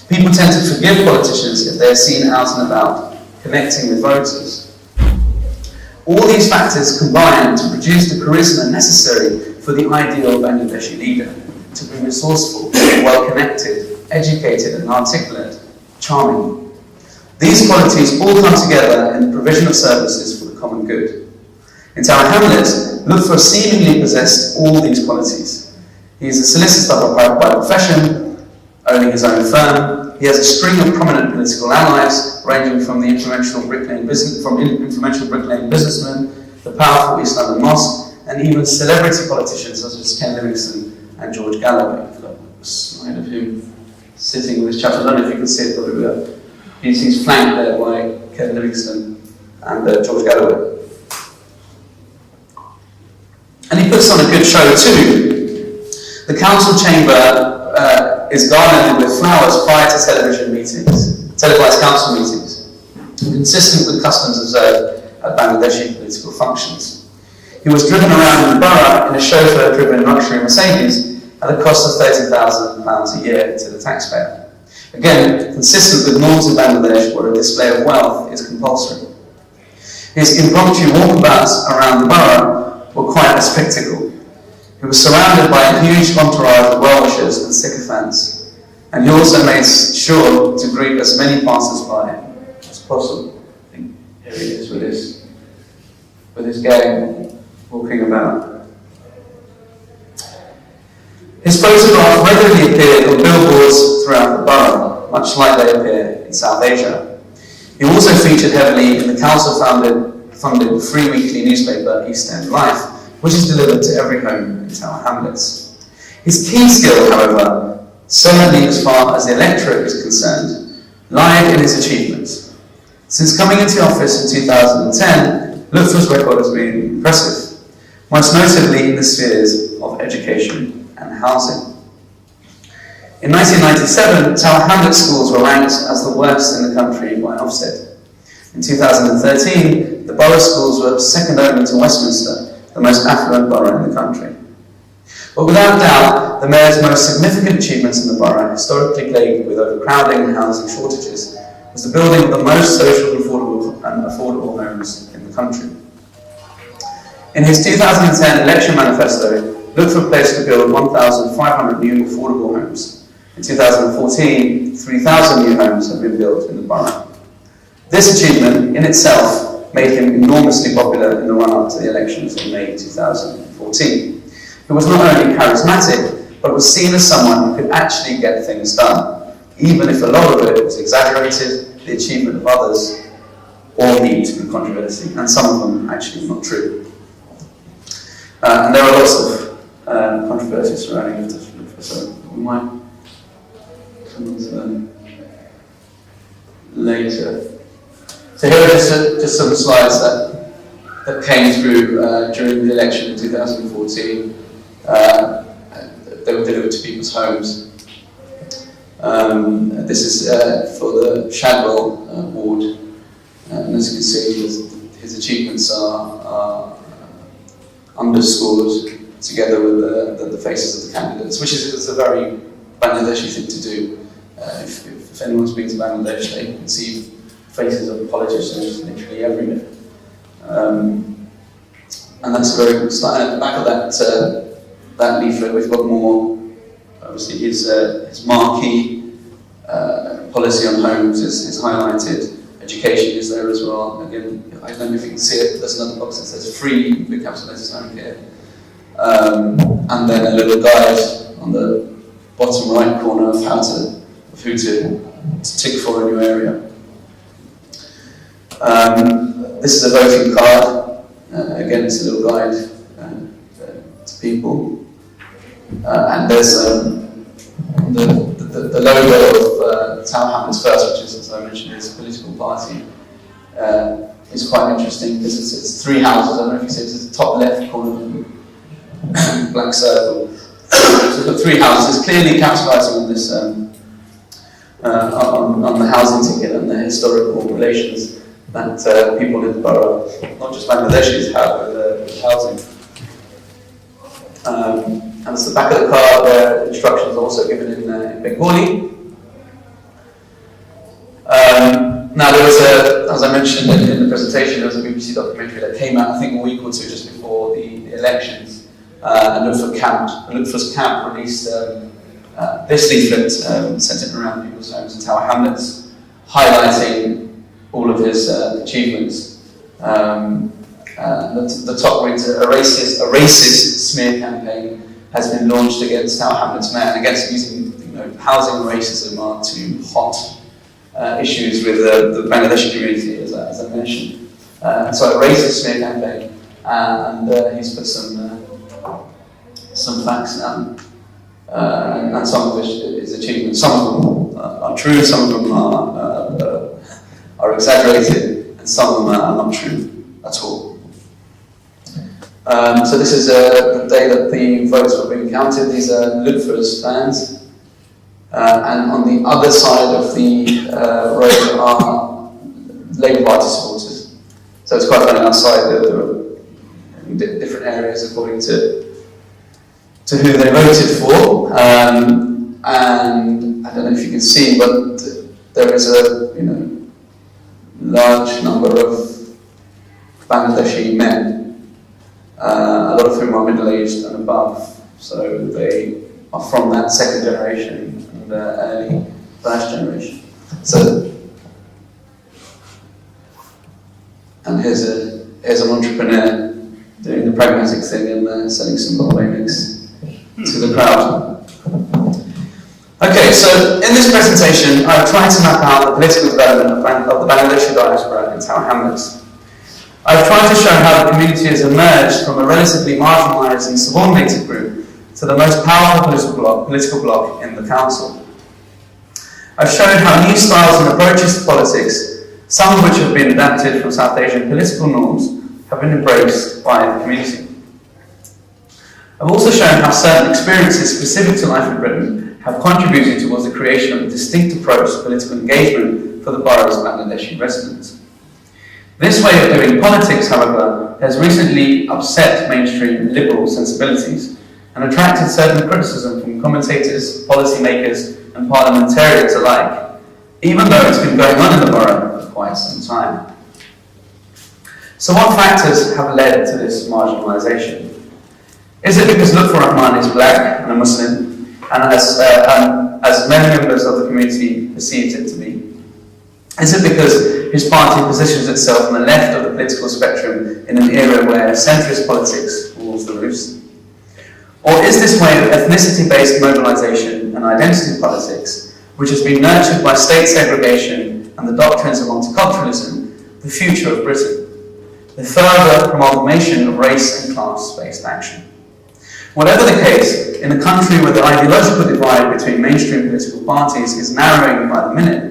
People tend to forgive politicians if they are seen out and about, connecting with voters. All these factors combine to produce the charisma necessary for the ideal Bangladeshi leader, to be resourceful, well-connected, educated and articulate, charming. These qualities all come together in the provision of services for the common good. In Tower Hamlets, Lutfur seemingly possessed all these qualities. He is a solicitor by profession, owning his own firm. He has a string of prominent political allies, ranging from the influential Brick Lane businessman, the powerful East London Mosque, and even celebrity politicians such as Ken Livingstone and George Galloway. I've got a slide of him sitting with his chapter. I don't know if you can see it, but he's flanked there by Ken Livingstone and George Galloway. And he puts on a good show too. The council chamber is garlanded with flowers prior to televised council meetings, consistent with customs observed at Bangladeshi political functions. He was driven around in the borough in a chauffeur-driven luxury Mercedes at a cost of £30,000 a year to the taxpayer. Again, consistent with norms in Bangladesh where a display of wealth is compulsory. His impromptu walkabouts around the borough were quite a spectacle. He was surrounded by a huge entourage of well-wishers and sycophants, and he also made sure to greet as many passers-by as possible. I think here he is with his gang walking about. His photograph regularly appeared on billboards throughout the borough, much like they appear in South Asia. He also featured heavily in the council-funded free weekly newspaper East End Life, which is delivered to every home in Tower Hamlets. His key skill, however, certainly as far as the electorate is concerned, lied in his achievements. Since coming into office in 2010, Lutfur's record has been impressive, most notably in the spheres of education and housing. In 1997, Tower Hamlets schools were ranked as the worst in the country by Ofsted. In 2013, the borough schools were second only to Westminster, the most affluent borough in the country. But without doubt, the mayor's most significant achievements in the borough, historically plagued with overcrowding and housing shortages, was the building of the most social and affordable homes in the country. In his 2010 election manifesto, Lutfur pledged to build 1,500 new affordable homes. In 2014, 3,000 new homes have been built in the borough. This achievement in itself made him enormously popular in the run-up to the elections in May 2014. He was not only charismatic, but was seen as someone who could actually get things done, even if a lot of it was exaggerated, the achievement of others, or need to be controversy, and some of them actually not true. And there are lots of controversies surrounding it, so we might come on to them later. So here are just some slides that came through during the election in 2014. They were delivered to people's homes. This is for the Shadwell ward, and as you can see, his achievements are underscored together with the faces of the candidates, which is a very Bangladeshi thing to do. If anyone's been to Bangladesh, they can see faces of politicians literally everywhere. And that's a very good slide. At the back of that leaflet, we've got more. Obviously, his marquee policy on homes is highlighted. Education is there as well. Again, I don't know if you can see it, but there's another box that says free, big capital letters, home care. And then a little guide on the bottom right corner of who to tick for in your area. This is a voting card. Again, it's a little guide to people. And there's the logo of Tower Hamlets First, which is, as I mentioned, is a political party. is quite interesting because it's three houses. I don't know if you see it's the top left corner of the black circle. So we've got three houses, clearly capitalising on this on the housing ticket and the historical relations that people in the borough, not just Bangladeshis, have with housing. And it's the back of the card where instructions are also given in Bengali. Now there was as I mentioned in the presentation, there was a BBC documentary that came out I think a week or two just before the elections. And Electoral's camp released this leaflet, sent it around people's homes in Tower Hamlets, highlighting all of his achievements. The top reads, a racist smear campaign has been launched against Tower Hamlets mayor, and against using housing and racism are two hot issues with the Bangladeshi community, as I mentioned. So a racist smear campaign, and he's put some facts down, and some of his achievements. Some of them are true, some of them are exaggerated, and some of them are not true at all. So this is the day that the votes were being counted. These are Lutfer's fans. And on the other side of the road are Labour Party supporters. So it's quite funny outside. There were different areas according to who they voted for. And I don't know if you can see, but there is a large number of Bangladeshi men. A lot of whom are middle-aged and above, so they are from that second generation and early first generation. So, and here's an entrepreneur doing the pragmatic thing and selling some Bombay mix to the crowd. Okay, so in this presentation, I've tried to map out the political development of the Bangladeshi diaspora in Tower Hamlets. I've tried to show how the community has emerged from a relatively marginalised and subordinated group to the most powerful political bloc in the council. I've shown how new styles and approaches to politics, some of which have been adapted from South Asian political norms, have been embraced by the community. I've also shown how certain experiences specific to life in Britain have contributed towards the creation of a distinct approach to political engagement for the borough's Bangladeshi residents. This way of doing politics, however, has recently upset mainstream liberal sensibilities and attracted certain criticism from commentators, policymakers, and parliamentarians alike, even though it's been going on in the borough for quite some time. So what factors have led to this marginalisation? Is it because Lutfur Rahman is black and a Muslim, and as many members of the community perceives it to be? Is it because his party positions itself on the left of the political spectrum in an era where centrist politics rules the roost? Or is this way of ethnicity-based mobilisation and identity politics, which has been nurtured by state segregation and the doctrines of multiculturalism, the future of Britain? The further amalgamation of race and class-based action. Whatever the case, in a country where the ideological divide between mainstream political parties is narrowing by the minute,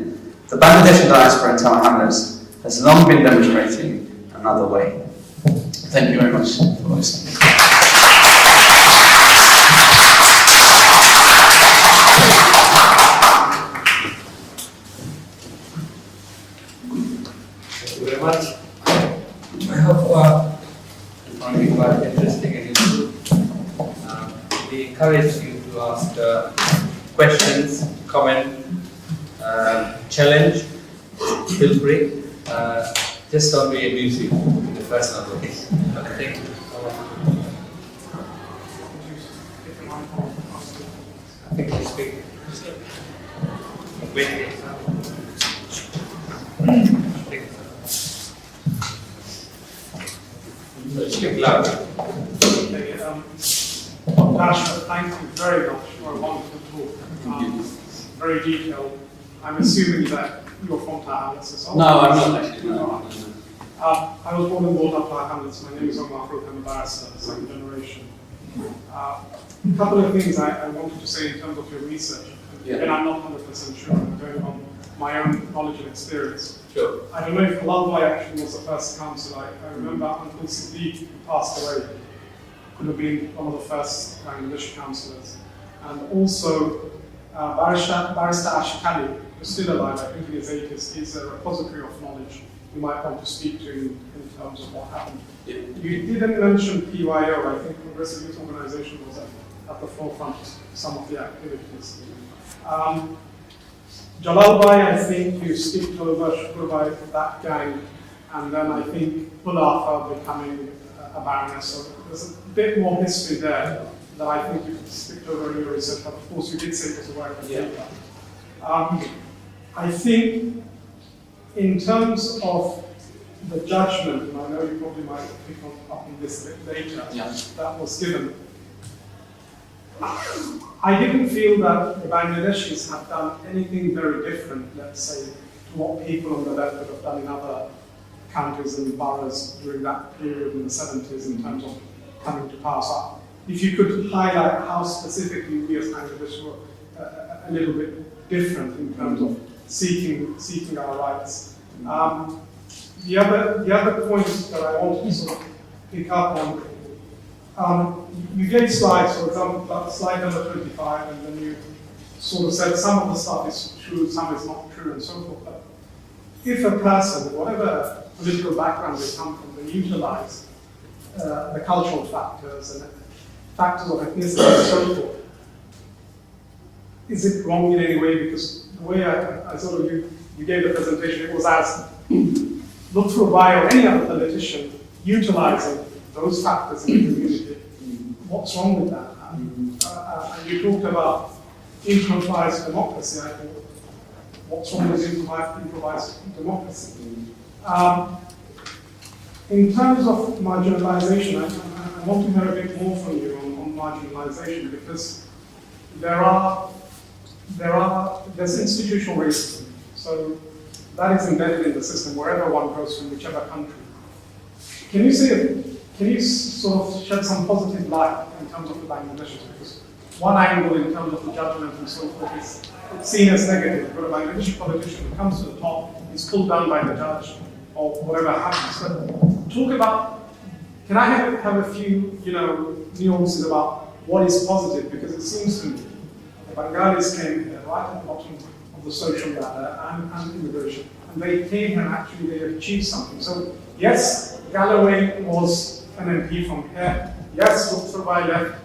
the Bangladeshi diaspora in Tower Hamlets has long been demonstrating another way. Thank you very much for listening. Thank you very much. I hope you found it quite interesting and useful. We encourage you to ask questions, comment, challenge, feel free. Just don't be abusive in the personal way. I think. I think you speak. Wait. Speak louder. Dr Ashraf, thank you very much for a wonderful talk. Very detailed. I'm assuming that you're from Tower Hamlets as well? No, I'm not actually. No. I was born and brought up Tower Hamlets. My name is Dr Ashraf Hoque. I'm a barrister, second generation. A couple of things I wanted to say in terms of your research and and I'm not 100% sure. I'm going on my own knowledge and experience. Sure. I don't know if Lalwai actually was the first council. I remember Uncle Siddiq, who passed away, could have been one of the first Bangladeshi councillors. And also Barrister Ashkali, who's still alive, I think in his 80s, he's a repository of knowledge you might want to speak to in terms of what happened. Yeah. You didn't mention PYO. I think Progressive Youth Organisation was at the forefront of some of the activities. Jalalbai, I think you skipped over Shukurbai, that gang, and then I think Pulafa becoming a baroness. So there's a bit more history there that I think you skipped over in your research, but of course you did say it was a work of paper. I think in terms of the judgment, and I know you probably might pick up on this a bit later, that was given. I didn't feel that the Bangladeshis have done anything very different, let's say, to what people on the left would have done in other counties and boroughs during that period in the 70s in terms of coming to power. So if you could highlight how specifically we as Bangladesh were a little bit different in terms of seeking our rights. The other point that I want to sort of pick up on, you gave slides, for example, slide number 25, and then you sort of said some of the stuff is true, some is not true, and so forth. But if a person, whatever political background they come from, they utilize the cultural factors and factors of ethnicity and so forth, is it wrong in any way? Because the way I sort of, you gave the presentation, it was as look through a bio or any other politician utilizing those factors in the community. What's wrong with that? And you talked about improvised democracy. I think, what's wrong with improvised democracy? In terms of marginalization, I want to hear a bit more from you on marginalization, because there's institutional racism. So that is embedded in the system wherever one goes from whichever country. Can you sort of shed some positive light in terms of the Bangladeshis? Because one angle in terms of the judgment and so forth is it's seen as negative. But a Bangladeshi politician who comes to the top is pulled down by the judge or whatever happens. But talk about, can I have a few nuances about what is positive? Because it seems to me the Bengalis came here right at the bottom of the social ladder and immigration. And they came here and actually they achieved something. So yes, Galloway was an MP from here. Yes, Lutferbai left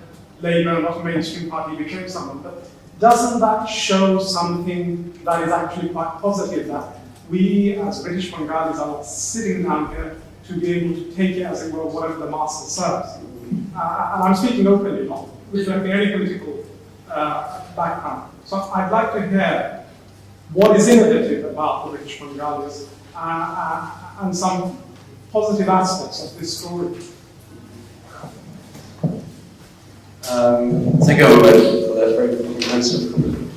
Labour, not a mainstream party, became someone. But doesn't that show something that is actually quite positive, that we as British Bengalis are not sitting down here to be able to take it as it were, whatever the master serves? And I'm speaking openly, not reflecting any political background. So I'd like to hear what is innovative about the British Bengalis and some positive aspects of this story. Thank you everybody for that very comprehensive comment.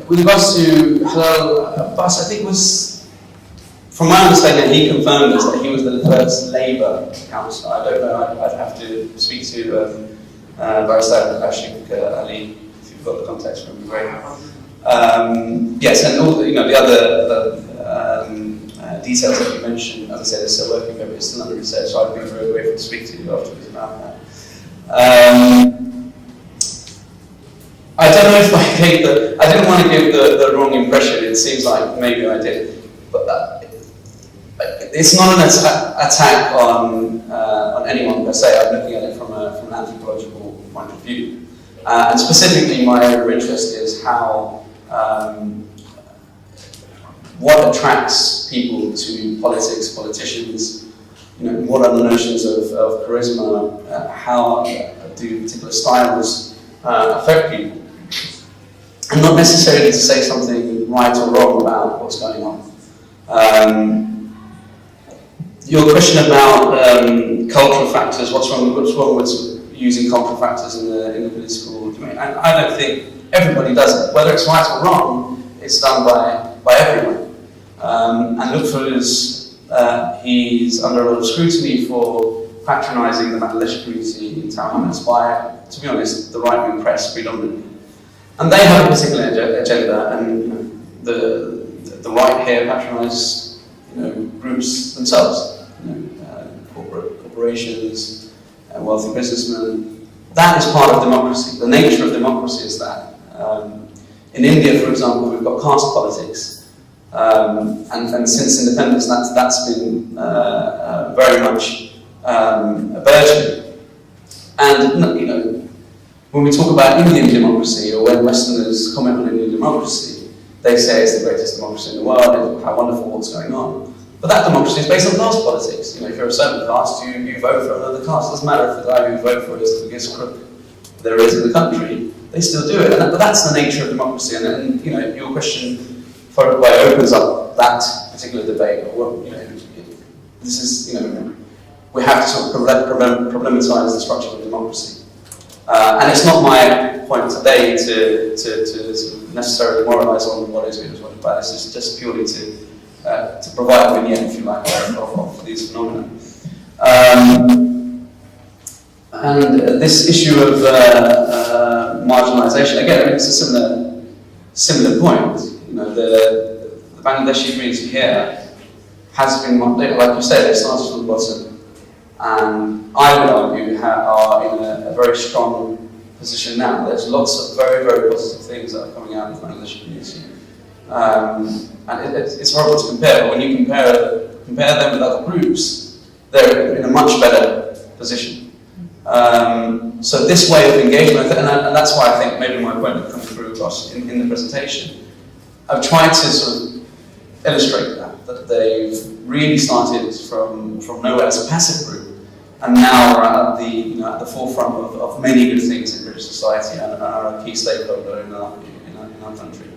With regards to Halal Abbas, I think was, from my understanding, he confirmed this, that he was the first Labour councillor. I don't know, I'd have to speak to Barrister Ashraf Ali, if you've got the context from great. Yes, and all the other details that you mentioned, as I said, it's still working paper, it's still under research, so I'd be very grateful to speak to you afterwards about that. I don't know if I didn't want to give the wrong impression, it seems like maybe I did, but it's not an attack on anyone per se. I'm looking at it from an anthropological point of view. And specifically my interest is how what attracts people to politics, politicians, what are the notions of charisma, how do particular styles affect people, and not necessarily to say something right or wrong about what's going on. Your question about cultural factors, what's wrong with using cultural factors in the political domain? And I don't think everybody does it. Whether it's right or wrong, it's done by everyone. And Lutfer he's under a lot of scrutiny for patronising the Bangladeshi community in Tower Hamlets by, to be honest, the right-wing press predominantly. And they have a particular agenda, and the right here patronise groups themselves, corporations, wealthy businessmen. That is part of democracy. The nature of democracy is that. In India, for example, we've got caste politics, and since independence, that's been very much a burgeoning. And when we talk about Indian democracy, or when Westerners comment on Indian democracy, they say it's the greatest democracy in the world, and how wonderful what's going on. But that democracy is based on caste politics. If you're a certain caste, you vote for another caste. It doesn't matter if the guy you vote for is the biggest crook there is in the country. They still do it, but that's the nature of democracy. And your question, far away, opens up that particular debate. This is we have to sort of problematize the structure of democracy. And it's not my point today to necessarily moralize on what is good and what is bad. This is just purely to provide a vignette, if you like, of these phenomena. And this issue of marginalization, again, it's a similar point. The Bangladeshi community here has been, like you said, it started from the bottom. And I would argue are in a very strong position now. There's lots of very, very positive things that are coming out of the Bangladeshi community. And it's horrible to compare, but when you compare them with other groups, they're in a much better position. So this way of engagement, and that's why I think maybe my point that comes through across in the presentation, I've tried to sort of illustrate that they've really started from nowhere as a passive group, and now are at the forefront of many good things in British society and are a key stakeholder in our country.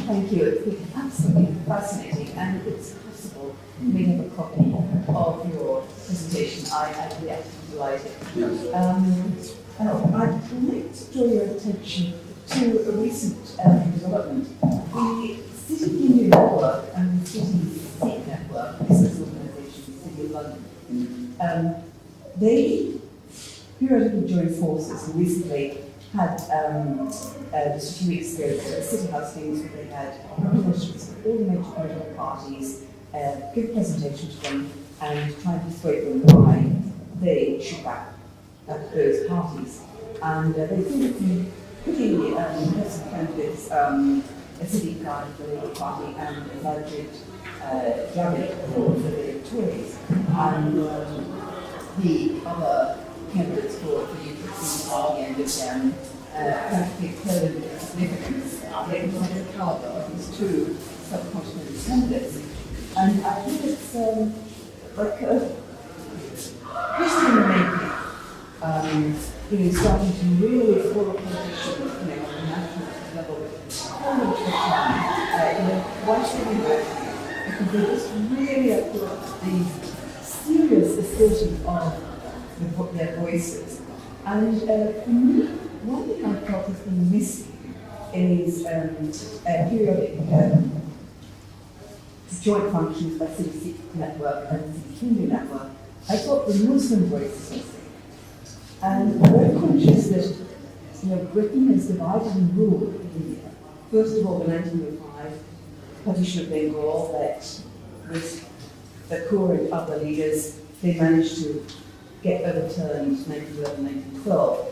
Thank you. It's been absolutely fascinating, and it's possible we have a copy of your presentation. I'd be absolutely delighted. Yes. I'd like to draw your attention to a recent development. The City India Network and the City Seek Network, business organisation, the City of London, they periodically join forces and recently had just a few weeks ago City House things where they had representatives of all the major political parties give a presentation to them and try and persuade them why they should back those parties. And they think some pretty impressive candidates, a city card for the Labour Party and a budget Javid for the Tories. And the other candidates for the UCL Party and of them practically clothed with significance the economic caliber of these two subcontinental candidates. And I think it's like a history making, starting to really follow politicians, on a national level, all of the time. Why should we work? Because they just really approach the serious assertion of their voices. And for me, one thing I thought has been missing is periodic joint functions by City Seek Network and City Hindu Network. I thought the Muslim voices were missing. And I'm very conscious that Britain is divided and ruled in India. First of all, the 1905 partition of Bengal, that with the Kaur and other leaders, they managed to get overturned in 1911, 1912.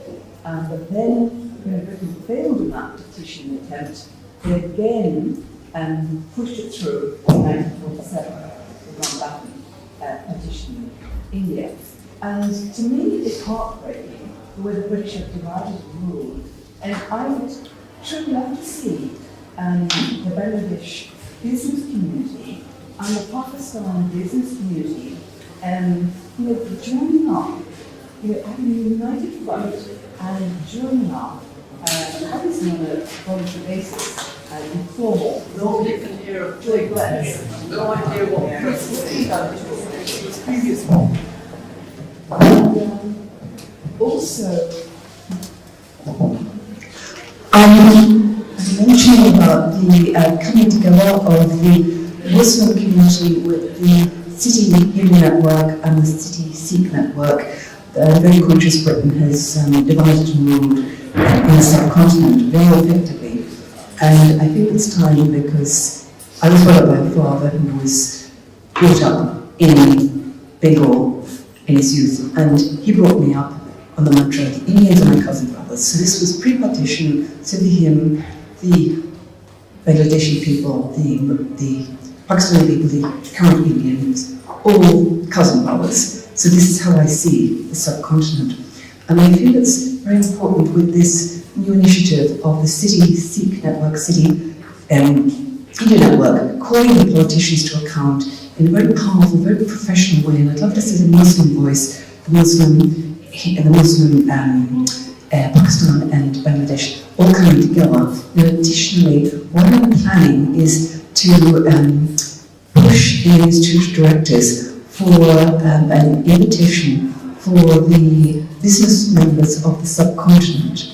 But then, when Britain failed in that partition attempt, they again pushed it through in 1947, the Mountbatten partition in India. And to me, it's heartbreaking the way the British have divided and ruled. And I would truly love to see the Bangladesh business community and the Pakistan business community, joining up, having a united front and joining up, obviously on a voluntary basis, informal. Nobody can hear a joy bless. No idea what the previous one. And also, mentioning about the coming together of the Muslim community with the City Hindu Network and the City Seek Network, very conscious Britain has divided and ruled in the subcontinent very effectively. And I think it's time, because I was brought up by a father who was brought up in Bengal in his youth, and he brought me up on the mantra, the Indians are my cousin brothers. So this was pre-partition, so to him, the Bangladeshi people, the Pakistani people, the current Indians, all cousin brothers. So this is how I see the subcontinent. And I feel it's very important with this new initiative of the City Sikh Network, City India Network, calling the politicians to account in a very powerful, very professional way. And I'd love to see the Muslim voice, the Muslim Pakistan and Bangladesh all coming together. And additionally, what I'm planning is to push the institute directors for an invitation for the business members of the subcontinent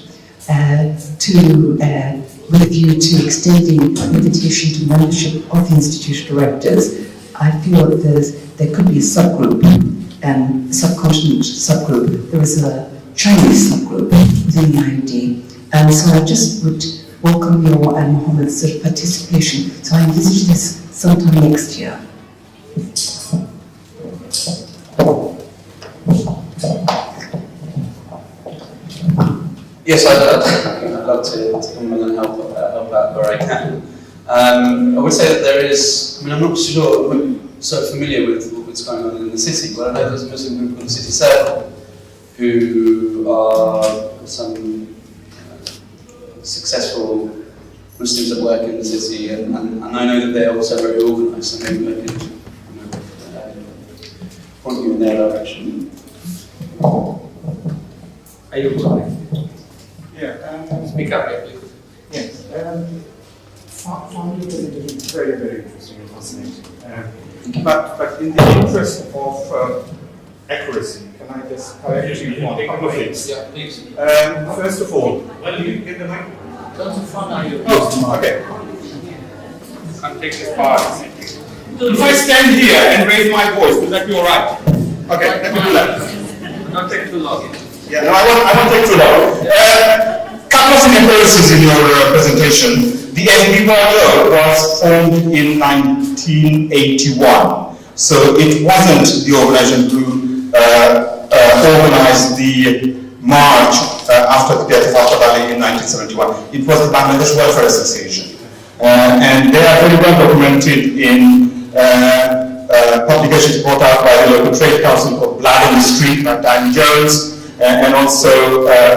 with a view to extending invitation to membership of the institute directors. I feel that there could be a subgroup, subcontinent subgroup. There is a Chinese subgroup within the IOD, and so I just would welcome your and Mohammed's sort of participation. So I envisage this sometime next year. Yes, I'd love to come along and help out where I can. I would say that there is, I'm not sure, I'm so familiar with what's going on in the city, but I know there's a Muslim group called the City Circle, who are some successful Muslims that work in the city, and I know that they're also very organised, so maybe I could point you in their direction. Are you going? Yeah. Speak up, please. Yes. Found your presentation very, very interesting and fascinating. But in the interest of accuracy, can I just correct you on a couple of things? Yeah, please. First of all, Well, you get the mic? Don't you fun are you? Oh, okay. Can't take this part. If I stand here and raise my voice, will that be all right? Okay, let me do that. Don't take too long. Yeah, no, I won't take too long. Couple of inaccuracies in your presentation. The FBYO was formed in 1981, so it wasn't the organization who organized the march after the death of Al-Qadali in 1971. It was the Bangladesh Welfare Association, and they are very well documented in publications brought out by the local trade council called Blood on the Street by Diane Jones, and also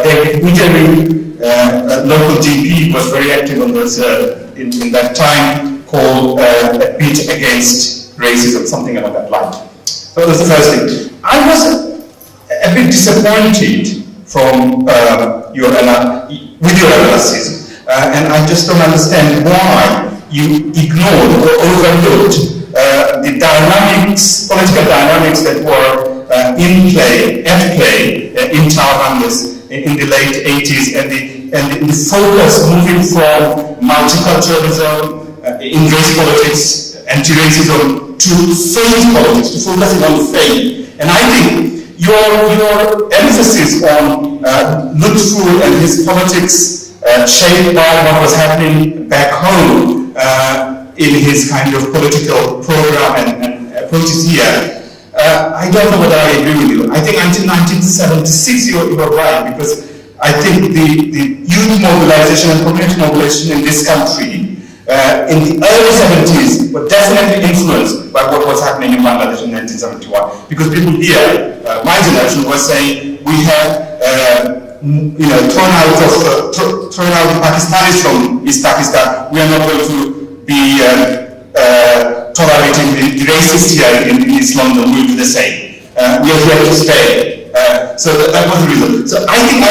David Ujeri, local GP, was very active on this in that time, called A Bit Against Racism, something along that line. So that's the first thing. I was a bit disappointed from with your analysis, and I just don't understand why you ignored or overlooked the dynamics, political dynamics that were at play in Tower Hamlets in the late 80s, and the focus moving from multiculturalism in race politics, anti-racism, to faith politics, to focusing on faith. And I think your emphasis on Lutful and his politics shaped by what was happening back home in his kind of political program and approaches here, I don't know whether I agree with you. I think until 1976 you were right, because I think the youth mobilization and community mobilization in this country in the early 70s were definitely influenced by what was happening in Bangladesh in 1971. Because people here, my generation, was saying we have thrown out the Pakistanis from East Pakistan. We are not going to be tolerating the racists here in East London. We'll do the same. We are here to stay. So that was the reason. So I think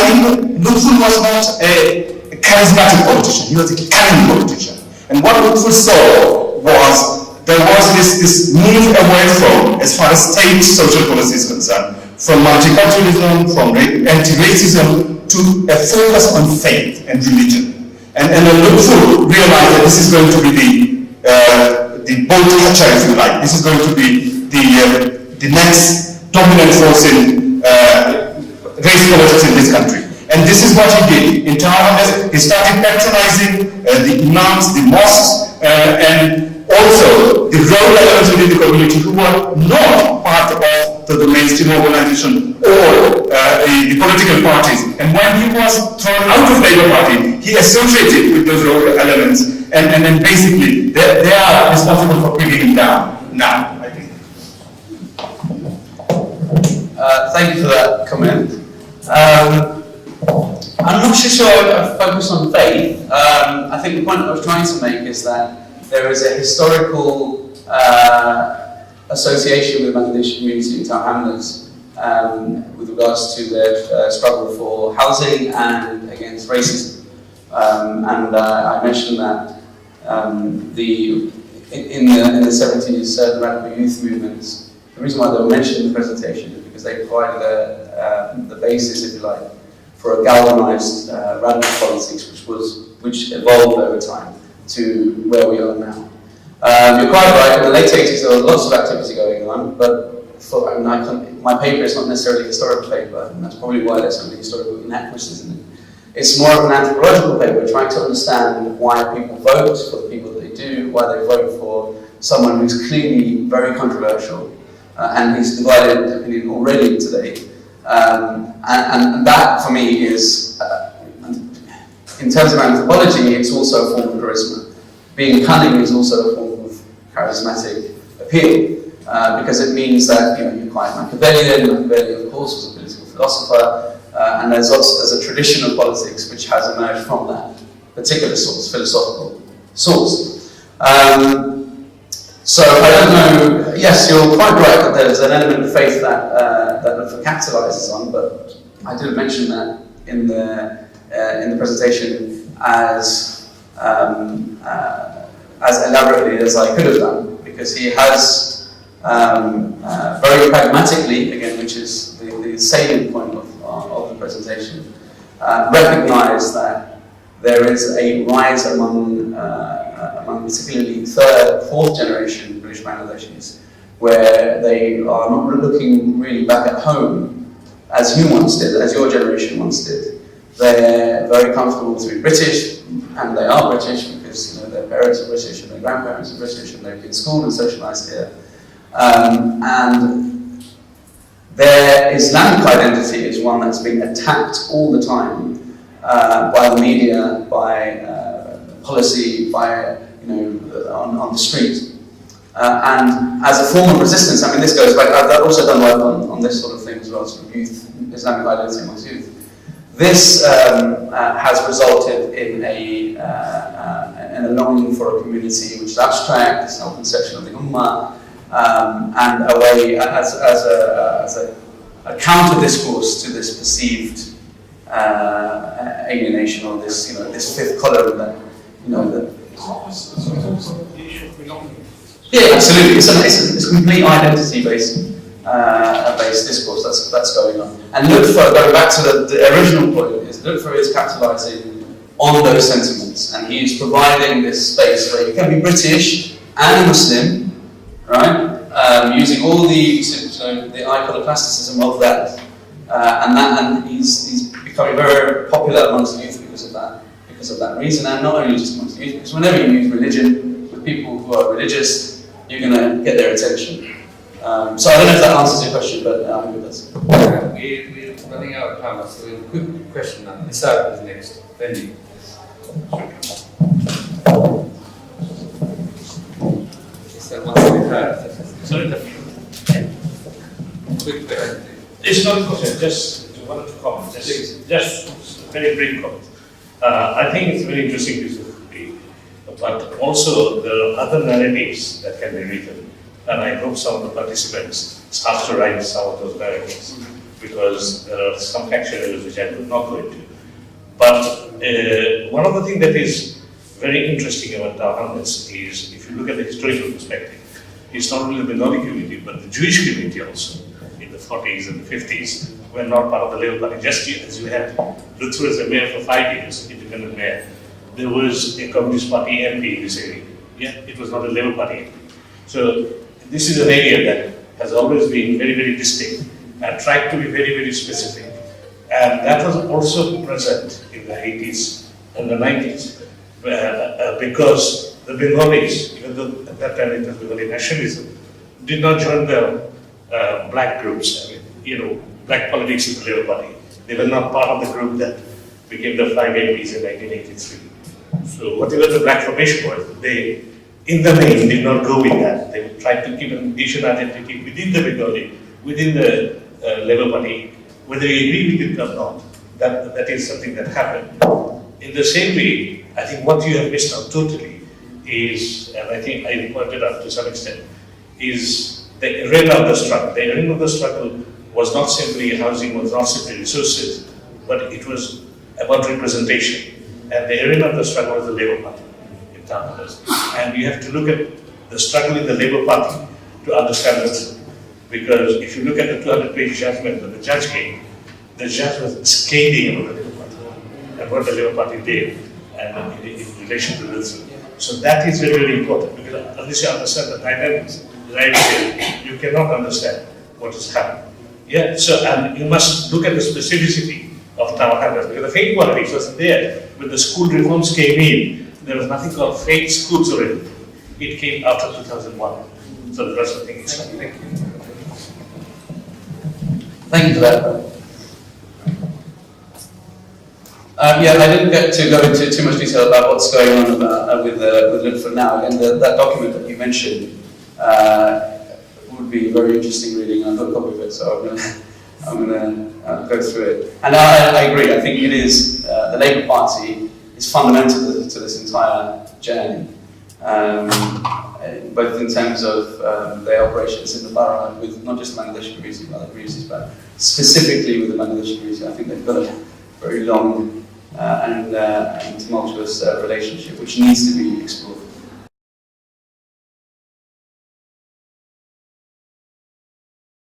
Lutful was not a charismatic politician. He was a caring politician. And what Lutful saw was there was this move away from, as far as state social policy is concerned, from multiculturalism, from anti-racism, to a focus on faith and religion. And Lutful realized that this is going to be the boat catcher, if you like. This is going to be the next dominant force in race politics in this country. And this is what he did. In Tower Hamlets, he started patronizing the imams, the mosques, and also the rural elements within the community who were not part of the mainstream organization or the political parties. And when he was thrown out of Labour Party, he associated with those rural elements, and then basically they are responsible for bringing him down now, I think. Thank you for that comment. I'm not sure I'd focus on faith. I think the point I was trying to make is that there is a historical association with the Bangladeshi community in Tower Hamlets with regards to their struggle for housing and against racism. I mentioned that in the 70s, certain radical youth movements, the reason why they were mentioned in the presentation is because they provided the basis, if you like, for a galvanized radical politics which evolved over time to where we are now. You're quite right, in the late 80s there was lots of activity going on, but my paper is not necessarily a historical paper, and that's probably why there's so many historical inaccuracies in it. It's more of an anthropological paper, trying to understand why people vote for the people that they do, why they vote for someone who's clearly very controversial, and he's divided opinion already today. And that, for me, is, in terms of anthropology, it's also a form of charisma. Being cunning is also a form of charismatic appeal, because it means that you're quite Machiavellian. Machiavelli, of course, was a political philosopher, and there's a tradition of politics which has emerged from that particular source, philosophical source. So I don't know. Yes, you're quite right that there's an element of faith that capitalizes on, but I didn't mention that in the presentation as elaborately as I could have done, because he has very pragmatically, again, which is the salient point of the presentation, recognized that there is a rise among particularly third, fourth generation British Bangladeshis, where they are not looking really back at home as you once did, as your generation once did. They're very comfortable to be British, and they are British because their parents are British and their grandparents are British and they've been schooled and socialised here. And their Islamic identity is one that's been attacked all the time by the media, by policy, by on the street. And as a form of resistance, I mean, this goes back, I've also done work on this sort of thing as well, sort of youth, Islamic identity amongst youth. This has resulted in a longing for a community which is abstract, it's no conception of the Ummah, and a way as a counter discourse to this perceived alienation, or this this fifth column that So it's also the issue of belonging. Yeah, absolutely. It's a complete identity-based discourse that's going on. And Lutfer, going back to the original point, is Lutfer is capitalising on those sentiments, and he's providing this space where you can be British and Muslim, right? Using all the iconoclasticism of that, and he's becoming very popular amongst youth because of that reason, and not only just amongst youth, because whenever you use religion with people who are religious, you're going to get their attention. So I don't know if that answers your question, but I hope it does. We're running out of time, so we have a quick question now. Nisar is next. Benji. Nisar wants to retire. Sorry, Quick question. it's not a question, just wanted to comment. Just very brief comment. I think it's a very interesting piece of read, but also there are other narratives that can be written, and I hope some of the participants start to write some of those narratives, because there are some factual errors which I could not go into. But one of the things that is very interesting about Tower Hamlets is, if you look at the historical perspective, it's not only the Bengali community, but the Jewish community also, in the 40s and the 50s, were not part of the Labour Party. Just as you had Lutfer as a mayor for 5 years, independent mayor, there was a Communist Party MP in this area. Yeah, it was not a Labour Party MP. So this is an area that has always been very, very distinct and tried to be very, very specific And that was also present in the 80s and the 90s, because the Bengalis, even though at that time it was Bengali nationalism, did not join the black groups. I mean, black politics in the Labour Party. They were not part of the group that became the 5 MPs in 1983. So whatever the black formation was, they, in the main, did not go with that. They tried to keep an Asian identity within the Bengali, within the Labour Party, whether you agree with it or not. That is something that happened. In the same way, I think what you have missed out totally is, and I think I pointed out to some extent, is the arena of the struggle. The arena of the struggle was not simply housing, was not simply resources, but it was about representation. And the arena of the struggle was the Labour Party in Tower Hamlets. And you have to look at the struggle in the Labour Party to understand this. Because if you look at the 200-page judgment that the judge gave, the judge was scathing about the Labour Party and what the Labour Party did and in relation to this. So that is very, very important, because unless you understand the dynamics, you cannot understand what is happening. Yeah, so and you must look at the specificity of Tower Hamlets, because the faith politics wasn't there. When the school reforms came in, there was nothing called faith schools or anything. It came after 2001. So the rest of the thing is Thank you. Thank you for that. Yeah, I didn't get to go into too much detail about what's going on with Electoral now. And that document that you mentioned would be very interesting reading. I've got a copy of it, so I'm going to go through it. And I agree. I think it is the Labour Party is fundamental to this entire journey, both in terms of their operations in the borough with not just the Bangladeshi community, but other communities, but specifically with the Bangladeshi community. I think they've got a very long and tumultuous relationship, which needs to be explored.